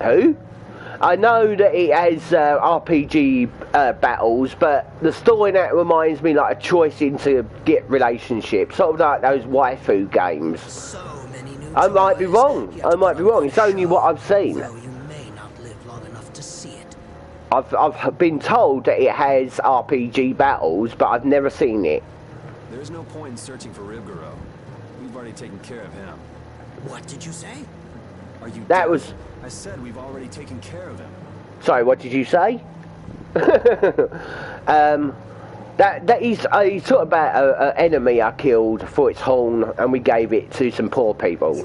Speaker 1: Who? I know that it has RPG battles, but the story that reminds me like a choice into get relationships, sort of like those waifu games.
Speaker 9: So many new
Speaker 1: I might be wrong. I might be wrong. It's only what I've seen.
Speaker 9: Though you may not live long enough to see it.
Speaker 1: I've been told that it has RPG battles, but I've never seen it.
Speaker 2: There's no point in searching for Ribgaro. We've already taken care of him.
Speaker 9: What did you say?
Speaker 2: Are you
Speaker 1: That
Speaker 2: deaf?
Speaker 1: was...
Speaker 2: I said we've already taken care of him.
Speaker 1: Sorry, what did you say? He's talking about an enemy I killed for its horn, and we gave it to some poor people.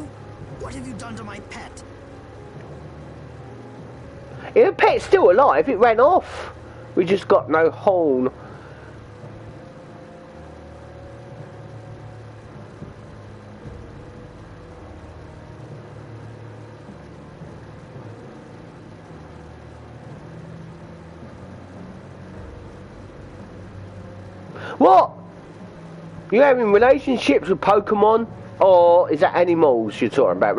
Speaker 9: What have you done to my pet?
Speaker 1: If the pet's still alive, it ran off. We just got no horn. What? You having relationships with Pokemon? Or is that animals you're talking about?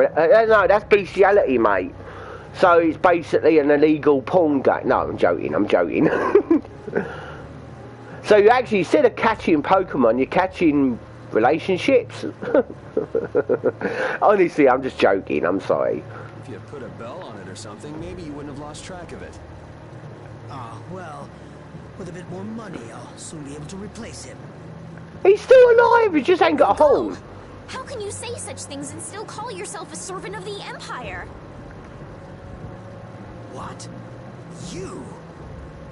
Speaker 1: No, that's bestiality, mate. So it's basically an illegal porn game. No, I'm joking, I'm joking. So you actually, instead of catching Pokemon, you're catching relationships? Honestly, I'm just joking, I'm sorry.
Speaker 2: If you had put a bell on it or something, maybe you wouldn't have lost track of it.
Speaker 9: Ah, well, with a bit more money, I'll soon be able to replace him.
Speaker 1: He's still alive, he just ain't got a horn.
Speaker 5: How can you say such things and still call yourself a servant of the Empire?
Speaker 9: What? You?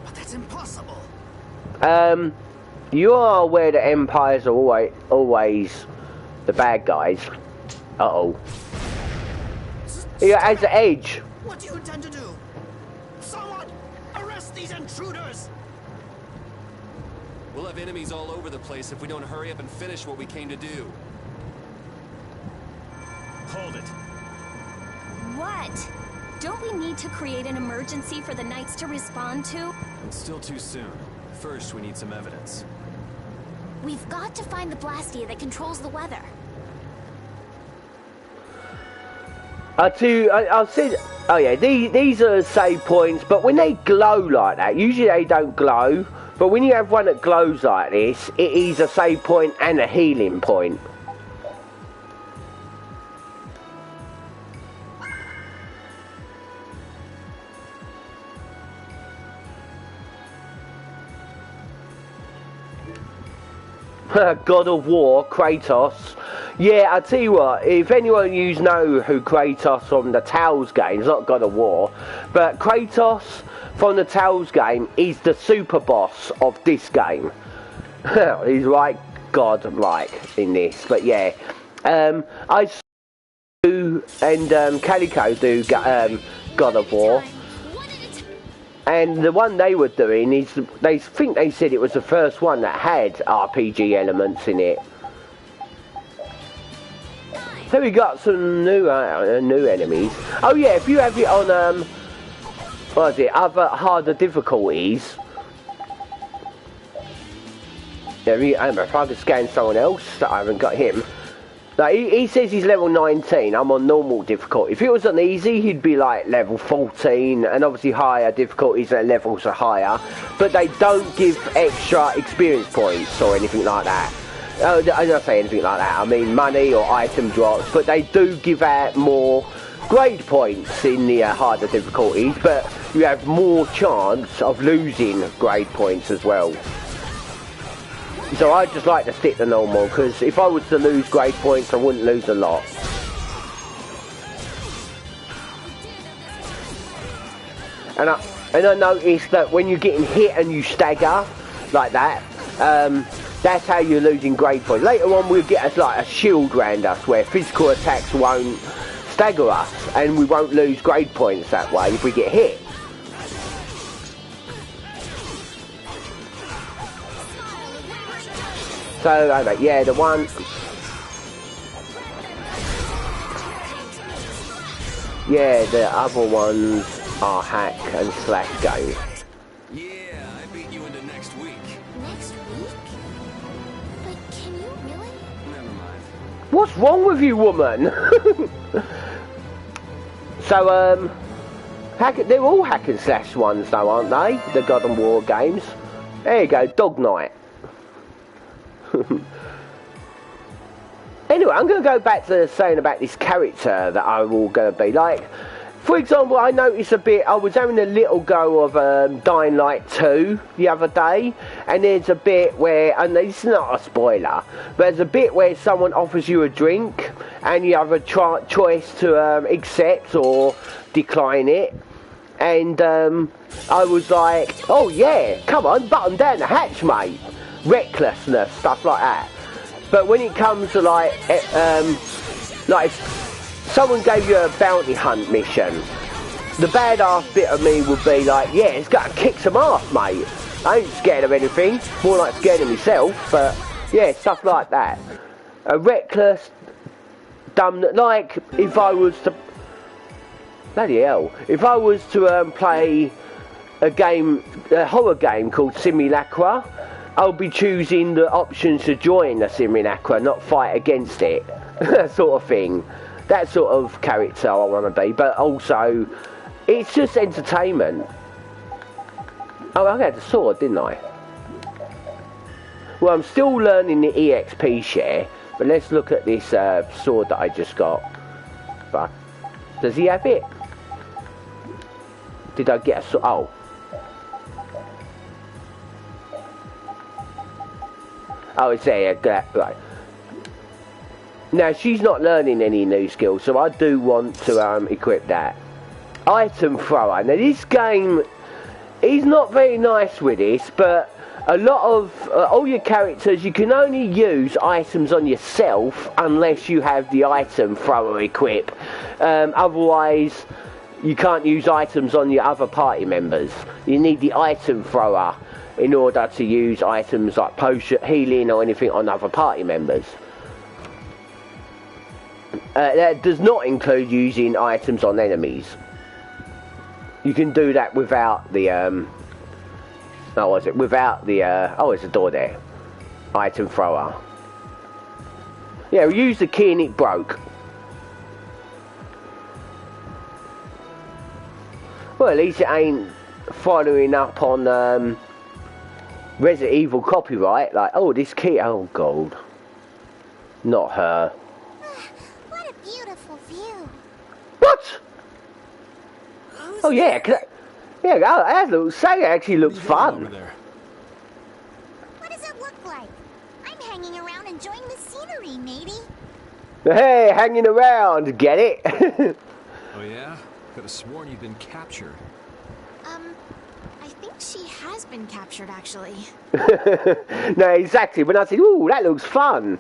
Speaker 9: But that's impossible.
Speaker 1: You are aware that empires are always the bad guys. Uh-oh. He has the edge.
Speaker 9: What do you intend to do? Someone arrest these intruders!
Speaker 2: We'll have enemies all over the place if we don't hurry up and finish what we came to do.
Speaker 8: Hold it.
Speaker 10: What? Don't we need to create an emergency for the Knights to respond to?
Speaker 2: It's still too soon. First, we need some evidence.
Speaker 5: We've got to find the Blastia that controls the weather.
Speaker 1: I'll say, oh yeah, these are save points, but when they glow like that, usually they don't glow, but when you have one that glows like this, it is a save point and a healing point. God of War, Kratos. Yeah, I tell you what, if anyone you know who Kratos from the Tales game, it's not God of War, but Kratos from the Tales game is the super boss of this game. He's like God-like in this, but yeah. I do, and Calico do God of War. And the one they were doing is, they think they said it was the first one that had RPG elements in it. So we got some new enemies. Oh yeah, if you have it on what is it, other harder difficulties. Yeah, if I could scan someone else that I haven't got him. Like he says he's level 19, I'm on normal difficulty. If it was on easy, he'd be like level 14, and obviously higher difficulties, their levels are higher. But they don't give extra experience points or anything like that. I don't say anything like that, I mean money or item drops, but they do give out more grade points in the harder difficulties, but you have more chance of losing grade points as well. So I just like to stick to normal, because if I was to lose grade points, I wouldn't lose a lot. And I noticed that when you're getting hit and you stagger like that, that's how you're losing grade points. Later on we'll get like a shield around us where physical attacks won't stagger us, and we won't lose grade points that way if we get hit. So, yeah, the one... Yeah, the other ones are hack and slash games.
Speaker 2: Yeah, I beat you into next week.
Speaker 5: Next week? But can you really?
Speaker 2: Never mind.
Speaker 1: What's wrong with you, woman? So, they're all hack and slash ones though, aren't they? The God of War games. There you go, Dog Night. Anyway, I'm going to go back to saying about this character that I'm all going to be. Like, for example, I noticed a bit, I was having a little go of Dying Light 2 the other day, and there's a bit where, and it's not a spoiler, but there's a bit where someone offers you a drink, and you have a choice to accept or decline it. And I was like, oh yeah, come on, button down the hatch, mate. Recklessness, stuff like that. But when it comes to like someone gave you a bounty hunt mission, the badass bit of me would be like, yeah, it's got to kick some ass, mate. I ain't scared of anything, more like scared of myself, but yeah, stuff like that. A reckless, dumb, like if I was to, bloody hell, if I was to play a horror game called Simulacra, I'll be choosing the options to join the Simulacra, not fight against it. Sort of thing. That sort of character I want to be, but also, it's just entertainment. Oh, I had the sword, didn't I? Well, I'm still learning the EXP share, but let's look at this sword that I just got. But, does he have it? Did I get a sword? Oh. Oh, it's there, right. Now, she's not learning any new skills, so I do want to equip that. Item thrower. Now, this game, he's not very nice with this, but a lot of, all your characters, you can only use items on yourself unless you have the item thrower equipped. Otherwise, you can't use items on your other party members. You need the item thrower in order to use items like potion, healing or anything on other party members. That does not include using items on enemies. You can do that without the, without the, oh, there's a door there. Item thrower. Yeah, we used the key and it broke. Well, at least it ain't following up on, Resident Evil copyright, like, oh, this key, oh god. Not her.
Speaker 5: What a beautiful view.
Speaker 1: What? Oh yeah, yeah, that actually looks fun.
Speaker 5: What does it look like? I'm hanging around enjoying the scenery, matey.
Speaker 1: Hey, hanging around, get it?
Speaker 2: Oh yeah? Could have sworn you'd been captured.
Speaker 5: I think she has been captured, actually.
Speaker 1: No, exactly. When I said, ooh, that looks fun.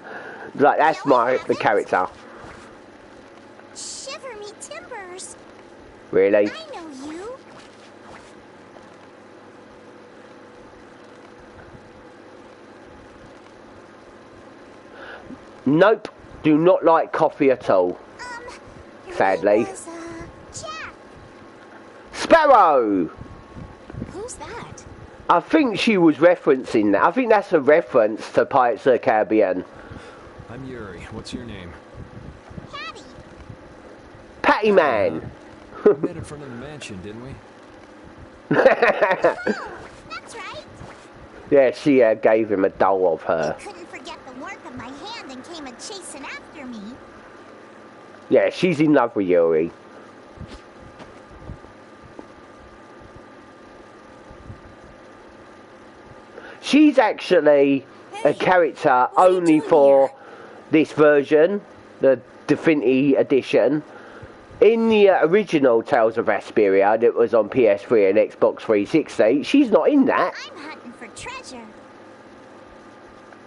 Speaker 1: Like, that's the character.
Speaker 5: Shiver me timbers.
Speaker 1: Really?
Speaker 5: I know you.
Speaker 1: Nope, do not like coffee at all. Sadly.
Speaker 5: Jack.
Speaker 1: Sparrow!
Speaker 5: Who's that?
Speaker 1: I think she was referencing that. I think that's a reference to Pirates of the Caribbean.
Speaker 2: I'm Yuri. What's your name?
Speaker 5: Patty.
Speaker 1: Patty Man!
Speaker 2: We met in front of the mansion, didn't we?
Speaker 5: That's right.
Speaker 1: Yeah, she gave him a doll of her.
Speaker 5: You couldn't forget the work of my hand and came a-chasing after me.
Speaker 1: Yeah, she's in love with Yuri. She's actually a character only for this version, the Divinity Edition. In the original Tales of Vesperia that was on PS3 and Xbox 360, she's not in that.
Speaker 5: I'm hunting for treasure.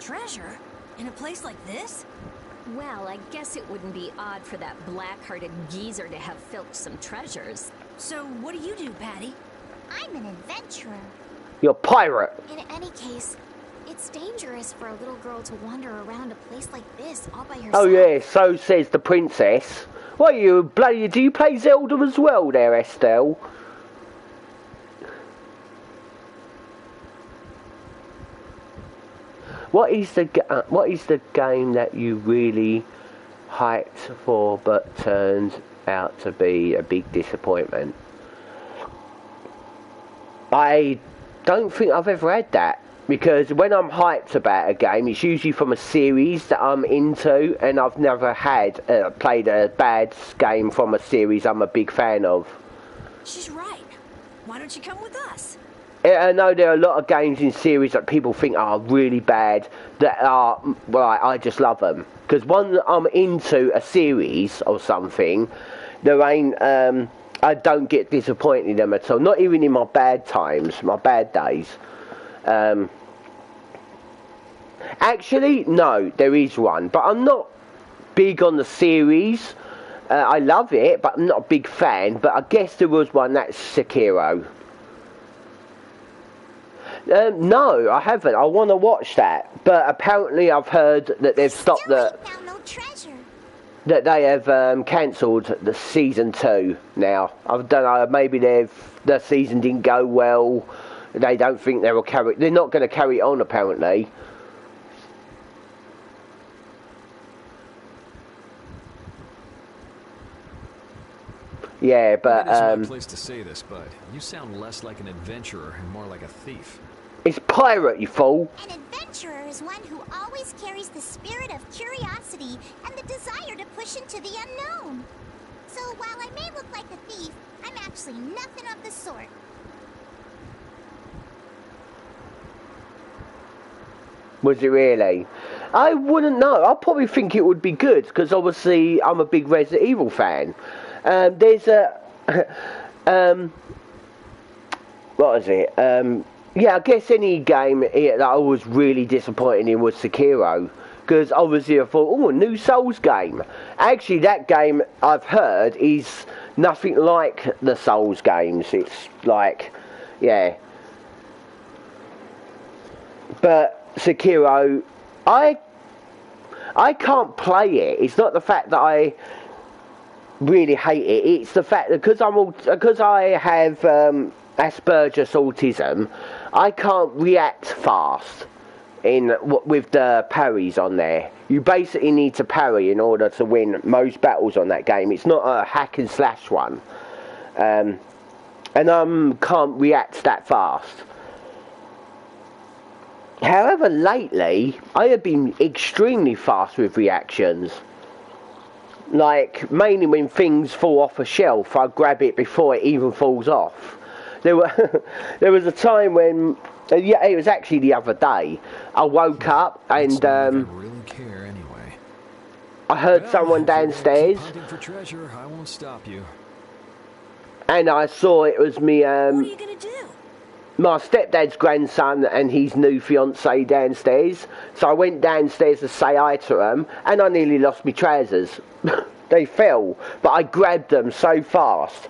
Speaker 4: Treasure? In a place like this?
Speaker 10: Well, I guess it wouldn't be odd for that black-hearted geezer to have filched some treasures.
Speaker 4: So what do you do, Patty?
Speaker 5: I'm an adventurer.
Speaker 1: You're a pirate.
Speaker 5: In any case, it's dangerous for a little girl to wander around a place like this all by herself.
Speaker 1: Oh yeah, so says the princess. What are you, bloody, do you play Zelda as well there, Estelle? What is the game that you really hyped for but turned out to be a big disappointment? I don't think I've ever had that, because when I'm hyped about a game, it's usually from a series that I'm into, and I've never had played a bad game from a series I'm a big fan of.
Speaker 4: She's right. Why don't you come with us?
Speaker 1: I know there are a lot of games in series that people think are really bad that are, well, I just love them. Because when I'm into a series or something, there ain't, I don't get disappointed in them at all. Not even in my bad times, my bad days. Actually, no, there is one. But I'm not big on the series. I love it, but I'm not a big fan. But I guess there was one, that's Sekiro. No, I haven't. I want to watch that, but apparently I've heard that they've stopped the.
Speaker 5: No treasure.
Speaker 1: That they have cancelled the season 2 now. I don't know. Maybe the season didn't go well. They don't think they will carry. They're not going to carry it on apparently. Yeah, but
Speaker 2: it's my place to say this, but you sound less like an adventurer and more like a thief.
Speaker 1: It's pirate, you fool.
Speaker 5: An adventurer is one who always carries the spirit of curiosity and the desire to push into the unknown. So while I may look like a thief, I'm actually nothing of the sort.
Speaker 1: Was it really? I wouldn't know. I probably think it would be good, because obviously I'm a big Resident Evil fan. There's a... what is it? Yeah, I guess any game that I was really disappointed in was Sekiro. Because obviously I thought, oh, a new Souls game. Actually, that game, I've heard, is nothing like the Souls games. It's like, yeah. But Sekiro, I can't play it. It's not the fact that I really hate it. It's the fact that because I have Asperger's autism, I can't react fast with the parries on there. You basically need to parry in order to win most battles on that game. It's not a hack and slash one, and I can't react that fast. However, lately I have been extremely fast with reactions. Like, mainly when things fall off a shelf, I grab it before it even falls off. There was a time when, yeah, it was actually the other day, I woke up and
Speaker 2: I really care anyway.
Speaker 1: I heard someone downstairs.
Speaker 2: Hunting for treasure, I won't stop you.
Speaker 1: And I saw it was me.
Speaker 4: What are you gonna do?
Speaker 1: My stepdad's grandson and his new fiancée downstairs. So I went downstairs to say hi to them, and I nearly lost my trousers. They fell, but I grabbed them so fast.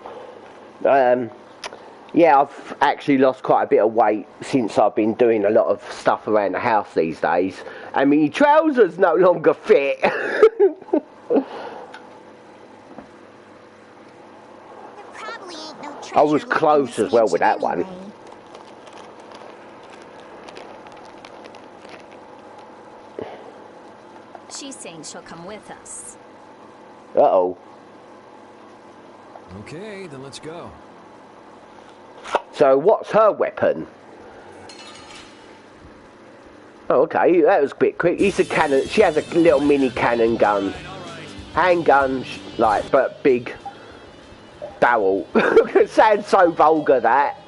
Speaker 1: Yeah, I've actually lost quite a bit of weight since I've been doing a lot of stuff around the house these days. I mean, trousers no longer fit. I was close as well with that one.
Speaker 10: She's saying she'll come with us.
Speaker 1: Uh-oh.
Speaker 2: Okay, then let's go.
Speaker 1: So, what's her weapon? Oh, okay, that was a bit quick. It's a cannon. She has a little mini cannon gun. Handgun, like, but big barrel. It sounds so vulgar, that.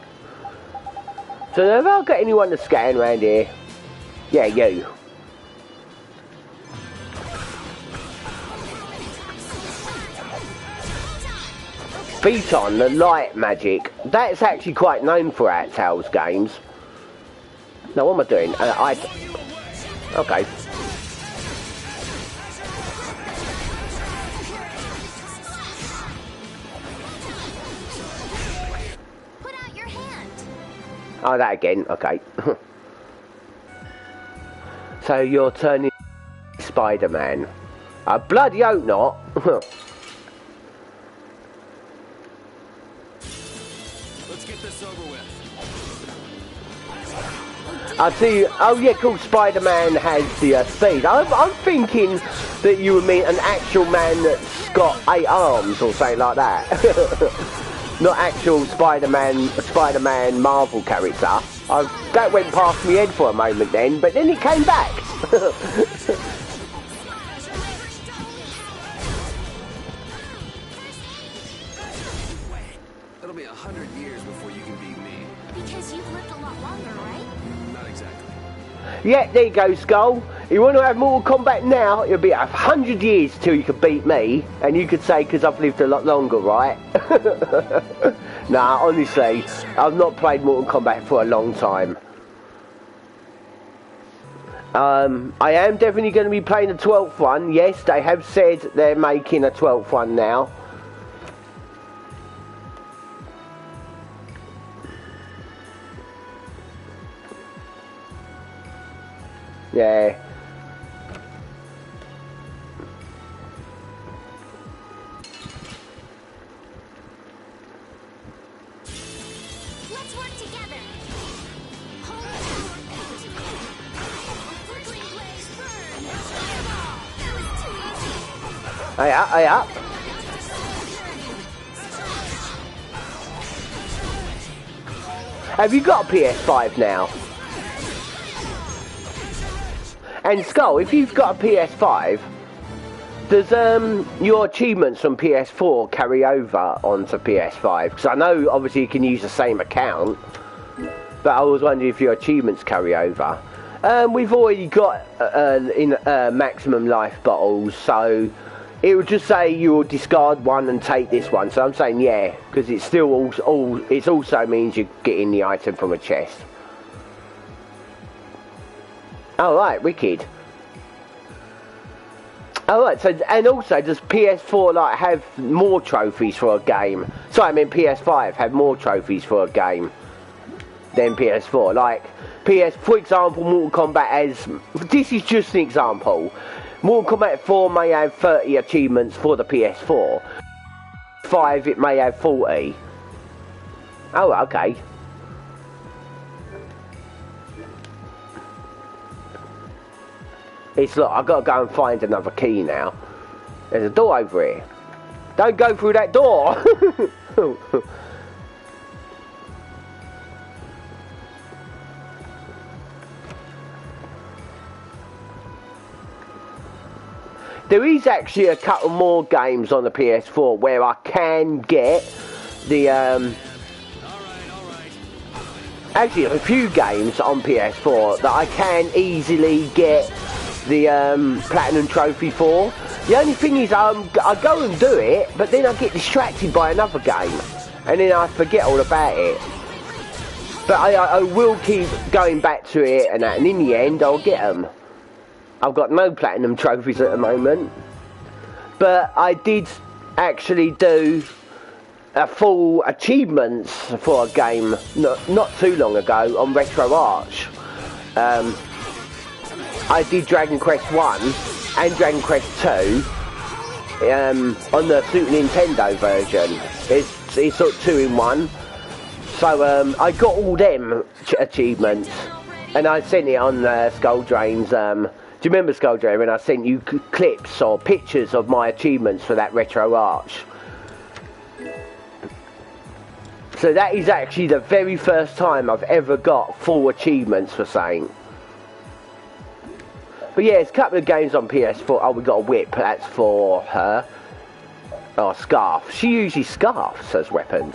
Speaker 1: So, have I got anyone to scan around here? Yeah, you. Phaeton, the light magic. That's actually quite known for our Tales games. Now, what am I doing? Okay.
Speaker 10: Put out your hand.
Speaker 1: Oh, that again. Okay. So you're turning Spider-Man. I bloody hope not. I see. Oh yeah, cool. Spider-Man has the speed. I'm thinking that you would mean an actual man that's got 8 arms or something like that. Not actual Spider-Man Marvel character. That went past my head for a moment then, but then it came back.
Speaker 2: It'll be 100 years before you can beat me.
Speaker 10: Because you've lived a lot longer, right?
Speaker 2: Not exactly.
Speaker 1: Yeah, there you go, Skull. You want to have Mortal Kombat now? It'll be 100 years till you can beat me, and you could say because I've lived a lot longer, right? Nah, honestly, I've not played Mortal Kombat for a long time. I am definitely going to be playing the 12th one. Yes, they have said they're making a 12th one now. Yeah.
Speaker 10: Let's work together.
Speaker 1: Hey up, hey up. Have you got a PS5 now? And Skull, if you've got a PS5, does your achievements from PS4 carry over onto PS5? Because I know obviously you can use the same account, but I was wondering if your achievements carry over. We've already got maximum life bottles, so it would just say you'll discard one and take this one. So I'm saying yeah, because it's still it also means you're getting the item from a chest. Alright, wicked. Alright, so, and also, does PS4, like, have more trophies for a game? Sorry, I mean PS5 have more trophies for a game than PS4. Like, for example, Mortal Kombat has, this is just an example. Mortal Kombat 4 may have 30 achievements for the PS4. 5, it may have 40. Oh, okay. It's look, I've got to go and find another key now. There's a door over here. Don't go through that door! There is actually a couple more games on the PS4 where I can get the actually a few games on PS4 that I can easily get the platinum trophy for. The only thing is I go and do it, but then I get distracted by another game and then I forget all about it. But I will keep going back to it and that, and in the end I'll get them. I've got no platinum trophies at the moment, but I did actually do full achievements for a game not too long ago on Retro Arch. I did Dragon Quest 1 and Dragon Quest 2 on the Super Nintendo version. It's sort of 2 in 1. So I got all them achievements, and I sent it on Skull Drain's. Do you remember Skull Drain when I sent you clips or pictures of my achievements for that Retro Arch? So that is actually the very first time I've ever got full achievements for something. But yeah, there's a couple of games on PS4. Oh, we got a whip. That's for her. Oh, scarf. She uses scarves as weapons.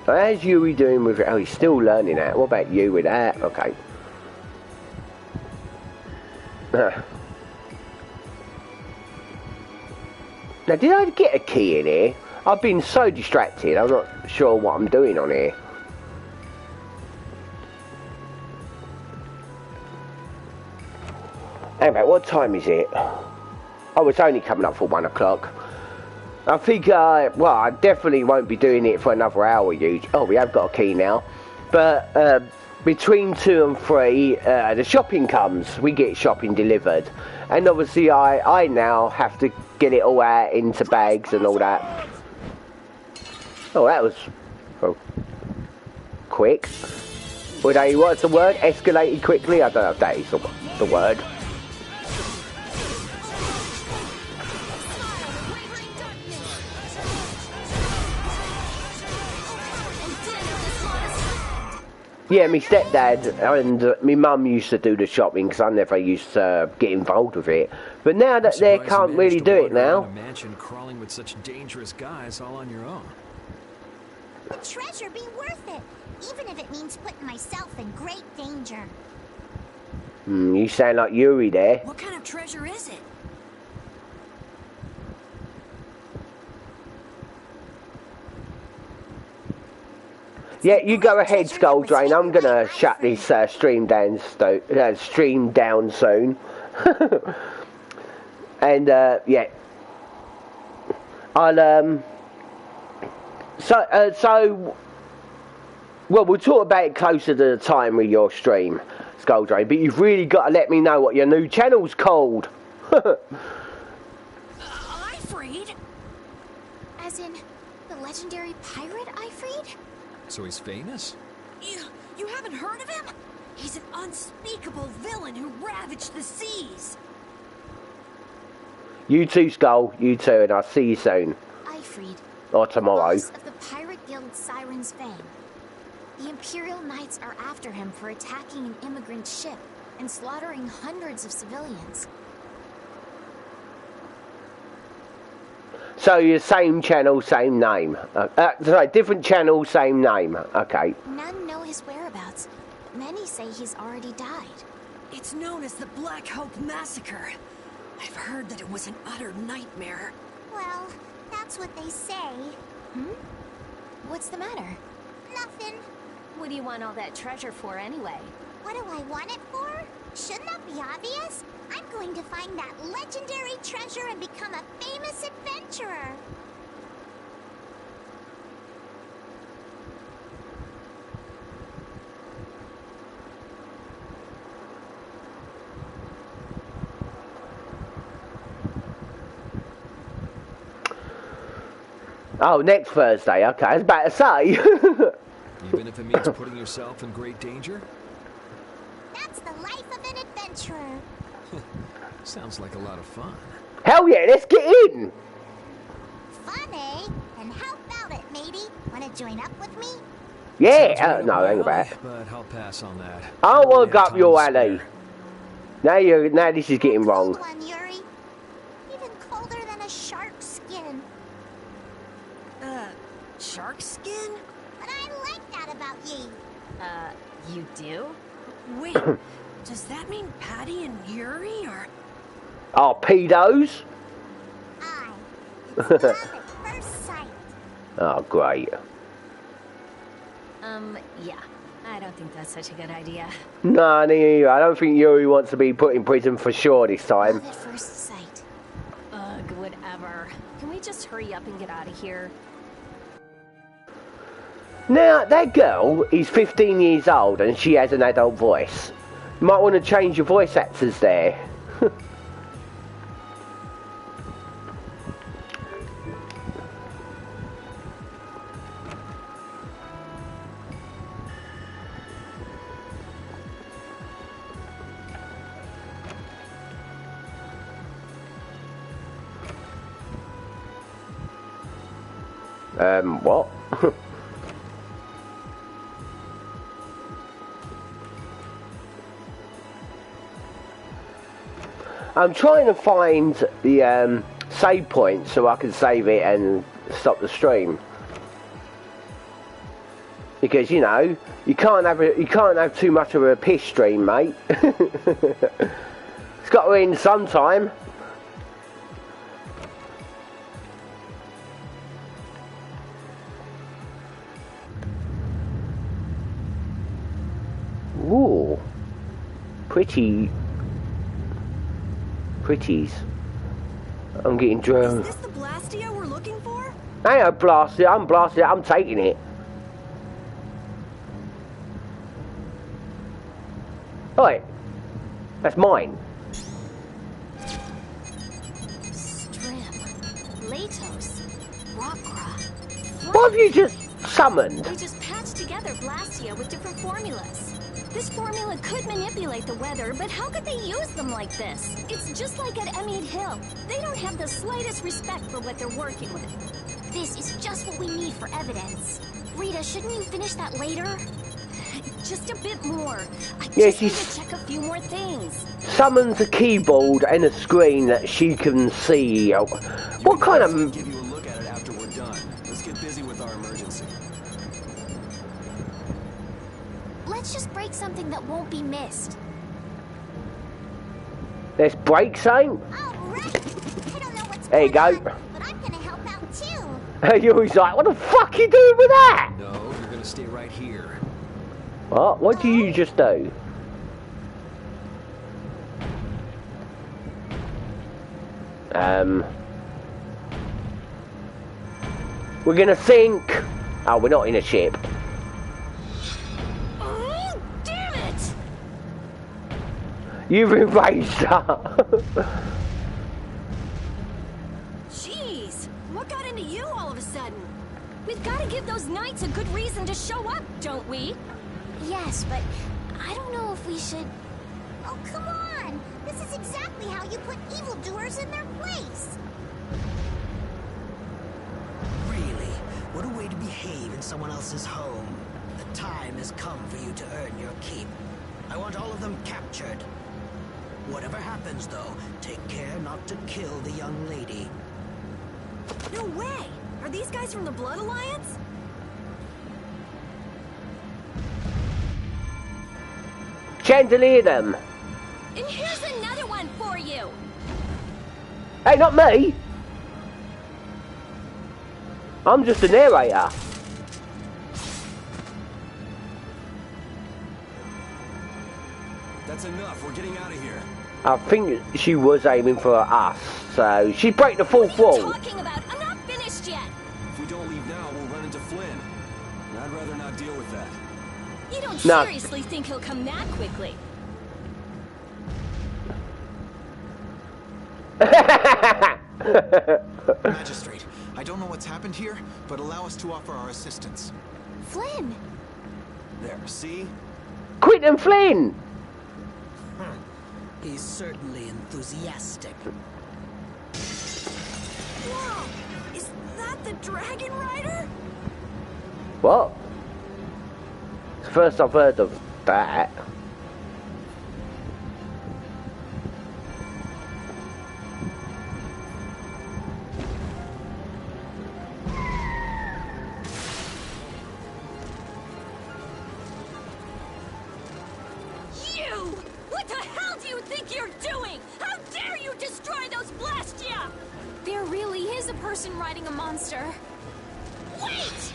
Speaker 1: How's Yuri doing with it? Oh, he's still learning that. What about you with that? Okay. Now, did I get a key in here? I've been so distracted. I'm not sure what I'm doing on here. Anyway, what time is it? Oh, it's only coming up for 1 o'clock. I think, well, I definitely won't be doing it for another hour. Oh, we have got a key now. But between 2 and 3, the shopping comes. We get shopping delivered. And obviously, I now have to get it all out into bags and all that. Oh, that was quick. What's the word? Escalated quickly? I don't know if that is the word. Yeah, my stepdad and my mum used to do the shopping because I never used to get involved with it. But now that they can't really do it now.
Speaker 2: A mansion crawling with such dangerous guys all on your own.
Speaker 5: Would treasure be worth it, even if it means putting myself in great danger?
Speaker 1: You sound like Yuri there.
Speaker 6: What kind of treasure is it?
Speaker 1: Yeah, you go ahead, Skull Drain. I'm gonna shut this stream down soon. And yeah, I'll so well, we'll talk about it closer to the time with your stream, Skull Drain. But you've really got to let me know what your new channel's called.
Speaker 4: Ifrid? As in the legendary pirate Ifrid?
Speaker 2: So he's famous?
Speaker 6: You haven't heard of him? He's an unspeakable villain who ravaged the seas.
Speaker 1: You too, Skull. You too, and I'll see you soon.
Speaker 5: Ifrid.
Speaker 1: Or tomorrow.
Speaker 5: Boss of the Pirate Guild Siren's fame. The Imperial Knights are after him for attacking an immigrant ship and slaughtering hundreds of civilians.
Speaker 1: So you're same channel, same name. Sorry, different channel, same name. Okay.
Speaker 5: None know his whereabouts, but many say he's already died.
Speaker 6: It's known as the Black Hope Massacre. I've heard that it was an utter nightmare.
Speaker 5: Well, that's what they say.
Speaker 4: What's the matter?
Speaker 5: Nothing.
Speaker 4: What do you want all that treasure for anyway?
Speaker 5: What do I want it for? Shouldn't that be obvious? I'm going to find that legendary treasure and become a famous adventurer.
Speaker 1: Oh, next Thursday. Okay, I was about to say.
Speaker 2: Even if it means putting yourself in great danger?
Speaker 5: That's the life of an adventurer.
Speaker 2: Sounds like a lot of fun.
Speaker 1: Hell yeah, let's get in!
Speaker 5: Fun, eh? And how about it, matey? Wanna join up with me?
Speaker 1: Yeah, no, hang about.
Speaker 2: But I'll pass on that.
Speaker 1: I won't go up your alley. Now this is getting wrong.
Speaker 5: Cold one, Yuri. Even colder than a shark's skin.
Speaker 6: Shark skin?
Speaker 5: But I like that about ye.
Speaker 4: You do?
Speaker 6: Wait, does that mean Patty and Yuri are...
Speaker 1: Oh, pedos?
Speaker 5: Aye. It's love at first sight.
Speaker 1: Oh, great.
Speaker 4: Yeah. I don't think that's such a good idea.
Speaker 1: No, neither. I don't think Yuri wants to be put in prison for sure this time.
Speaker 5: Love at first sight.
Speaker 4: Ugh, whatever. Can we
Speaker 10: just hurry up and get out of here?
Speaker 1: Now, that girl is 15 years old and she has an adult voice. You might want to change your voice actors there. What? I'm trying to find the save point so I can save it and stop the stream. Because you know you can't have too much of a piss stream, mate. It's got to end sometime. Ooh, pretties. I'm getting drunk.
Speaker 6: Is this the Blastia we're looking for?
Speaker 1: I ain't blasted. I'm blasted. I'm taking it. Oi, that's mine.
Speaker 10: Strim, Latos, Rockra.
Speaker 1: What have you just summoned?
Speaker 10: We just patched together Blastia with different formulas. This formula could manipulate the weather, but how could they use them like this? It's just like at Emmead Hill. They don't have the slightest respect for what they're working with.
Speaker 5: This is just what we need for evidence. Rita, shouldn't you finish that later?
Speaker 10: Just a bit more. I
Speaker 1: Yeah,
Speaker 10: just need to check a few more things.
Speaker 1: Summons a keyboard and a screen that she can see. What kind of...
Speaker 2: Give you a look at it after we're done. Let's get busy with our emergency.
Speaker 5: Let's just break something that won't be missed.
Speaker 1: Let's break something?
Speaker 5: Alright. I don't know what's
Speaker 1: There you
Speaker 5: going
Speaker 1: go.
Speaker 5: on, but I'm gonna help out too.
Speaker 1: You're always like, what the fuck are you doing with that?
Speaker 2: No, you're gonna stay right here.
Speaker 1: What? What do you just do? We're gonna sink. Oh, we're not in a ship.
Speaker 10: Oh, damn it!
Speaker 1: You've erased her.
Speaker 6: Jeez, what got into you all of a sudden?
Speaker 10: We've got to give those knights a good reason to show up, don't we?
Speaker 5: Yes, but I don't know if we should... Oh, come on! This is exactly how you put evildoers in their place!
Speaker 9: Really? What a way to behave in someone else's home. The time has come for you to earn your keep. I want all of them captured. Whatever happens, though, take care not to kill the young lady.
Speaker 6: No way! Are these guys from the Blood Alliance?
Speaker 1: Chandelier them.
Speaker 10: And here's another one for you.
Speaker 1: Hey, not me. I'm just a narrator.
Speaker 2: That's enough. We're getting out of here.
Speaker 1: I think she was aiming for us, so she broke the fourth
Speaker 10: What are you
Speaker 1: wall.
Speaker 10: talking about? I'm not finished yet.
Speaker 2: If we don't leave now, we'll run into Flynn. And I'd rather not deal with that.
Speaker 10: You don't
Speaker 1: No.
Speaker 10: seriously think he'll come that quickly?
Speaker 3: Magistrate, I don't know what's happened here, but allow us to offer our assistance.
Speaker 5: Flynn!
Speaker 2: There, see?
Speaker 1: Quentin Flynn.
Speaker 9: He's certainly enthusiastic.
Speaker 6: Whoa! Is that the Dragon Rider?
Speaker 1: What? It's the first I've heard of that.
Speaker 10: You! What the hell do you think you're doing? How dare you destroy those Blastia! There really is a person riding a monster. Wait!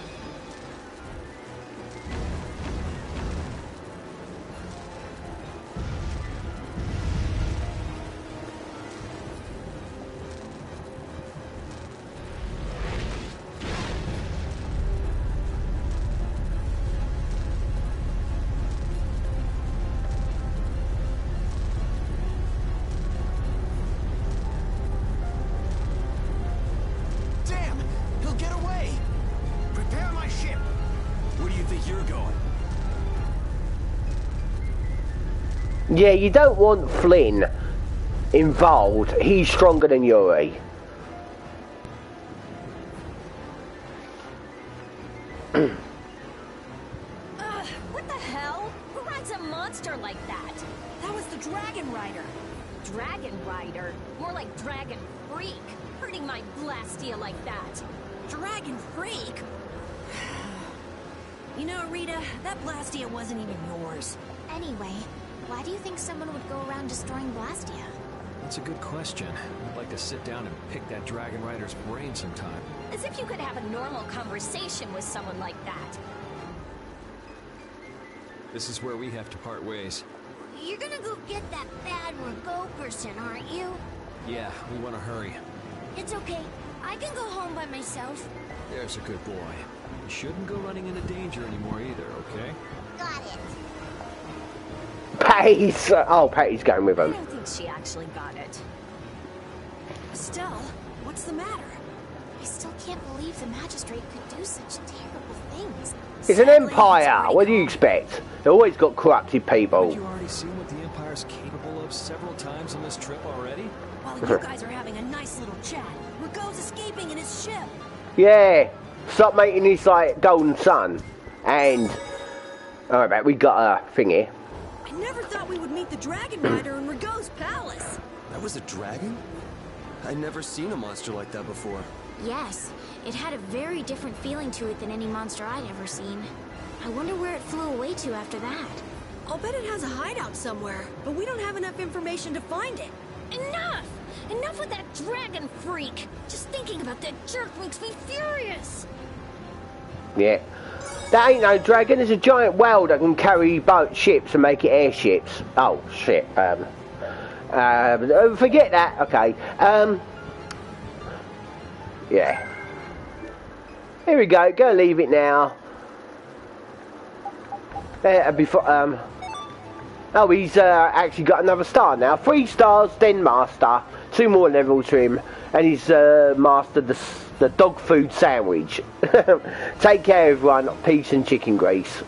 Speaker 1: Yeah, you don't want Flynn involved. He's stronger than Yuri.
Speaker 10: What the hell? Who rides a monster like that?
Speaker 6: That was the Dragon Rider.
Speaker 10: Dragon Rider? More like Dragon Freak. Hurting my Blastia like that.
Speaker 6: Dragon Freak? You know, Rita, that Blastia wasn't even yours.
Speaker 5: Anyway, why do you think someone would go around destroying Blastia?
Speaker 2: That's a good question. I'd like to sit down and pick that Dragon Rider's brain sometime.
Speaker 10: As if you could have a normal conversation with someone like that.
Speaker 2: This is where we have to part ways.
Speaker 7: You're gonna go get that bad Rago person, aren't you?
Speaker 2: Yeah, we want to hurry.
Speaker 7: It's okay. I can go home by myself.
Speaker 2: There's a good boy. You shouldn't go running into danger anymore either, okay?
Speaker 5: Got it.
Speaker 1: Patty's... Oh, Patty's going with
Speaker 10: I
Speaker 1: him.
Speaker 10: don't think she actually got it.
Speaker 6: Estelle, what's the matter?
Speaker 5: I still can't believe the magistrate could do such terrible things.
Speaker 1: It's an empire. What do you expect? They always got corrupted people.
Speaker 2: Haven't you already seen what the Empire's capable of several times on this trip already?
Speaker 6: While you guys are having a nice little chat, Rago's escaping in his ship.
Speaker 1: Yeah. Stop making this like golden sun. And... Alright, mate, we got a thing here.
Speaker 6: I never thought we would meet the Dragon Rider in Rago's palace.
Speaker 11: That was a dragon? I'd never seen a monster like that before.
Speaker 5: Yes, it had a very different feeling to it than any monster I'd ever seen. I wonder where it flew away to after that.
Speaker 6: I'll bet it has a hideout somewhere, but we don't have enough information to find it.
Speaker 10: Enough! Enough with that Dragon Freak! Just thinking about that jerk makes me furious!
Speaker 1: Yeah. That ain't no dragon. It's a giant whale that can carry boat ships and make it airships. Oh, shit. Forget that. Okay. Yeah. Here we go. Go leave it now. Before, oh, he's actually got another star now. 3 stars, then master. 2 more levels to him. And he's mastered the dog food sandwich. Take care, everyone. Peace and chicken grease.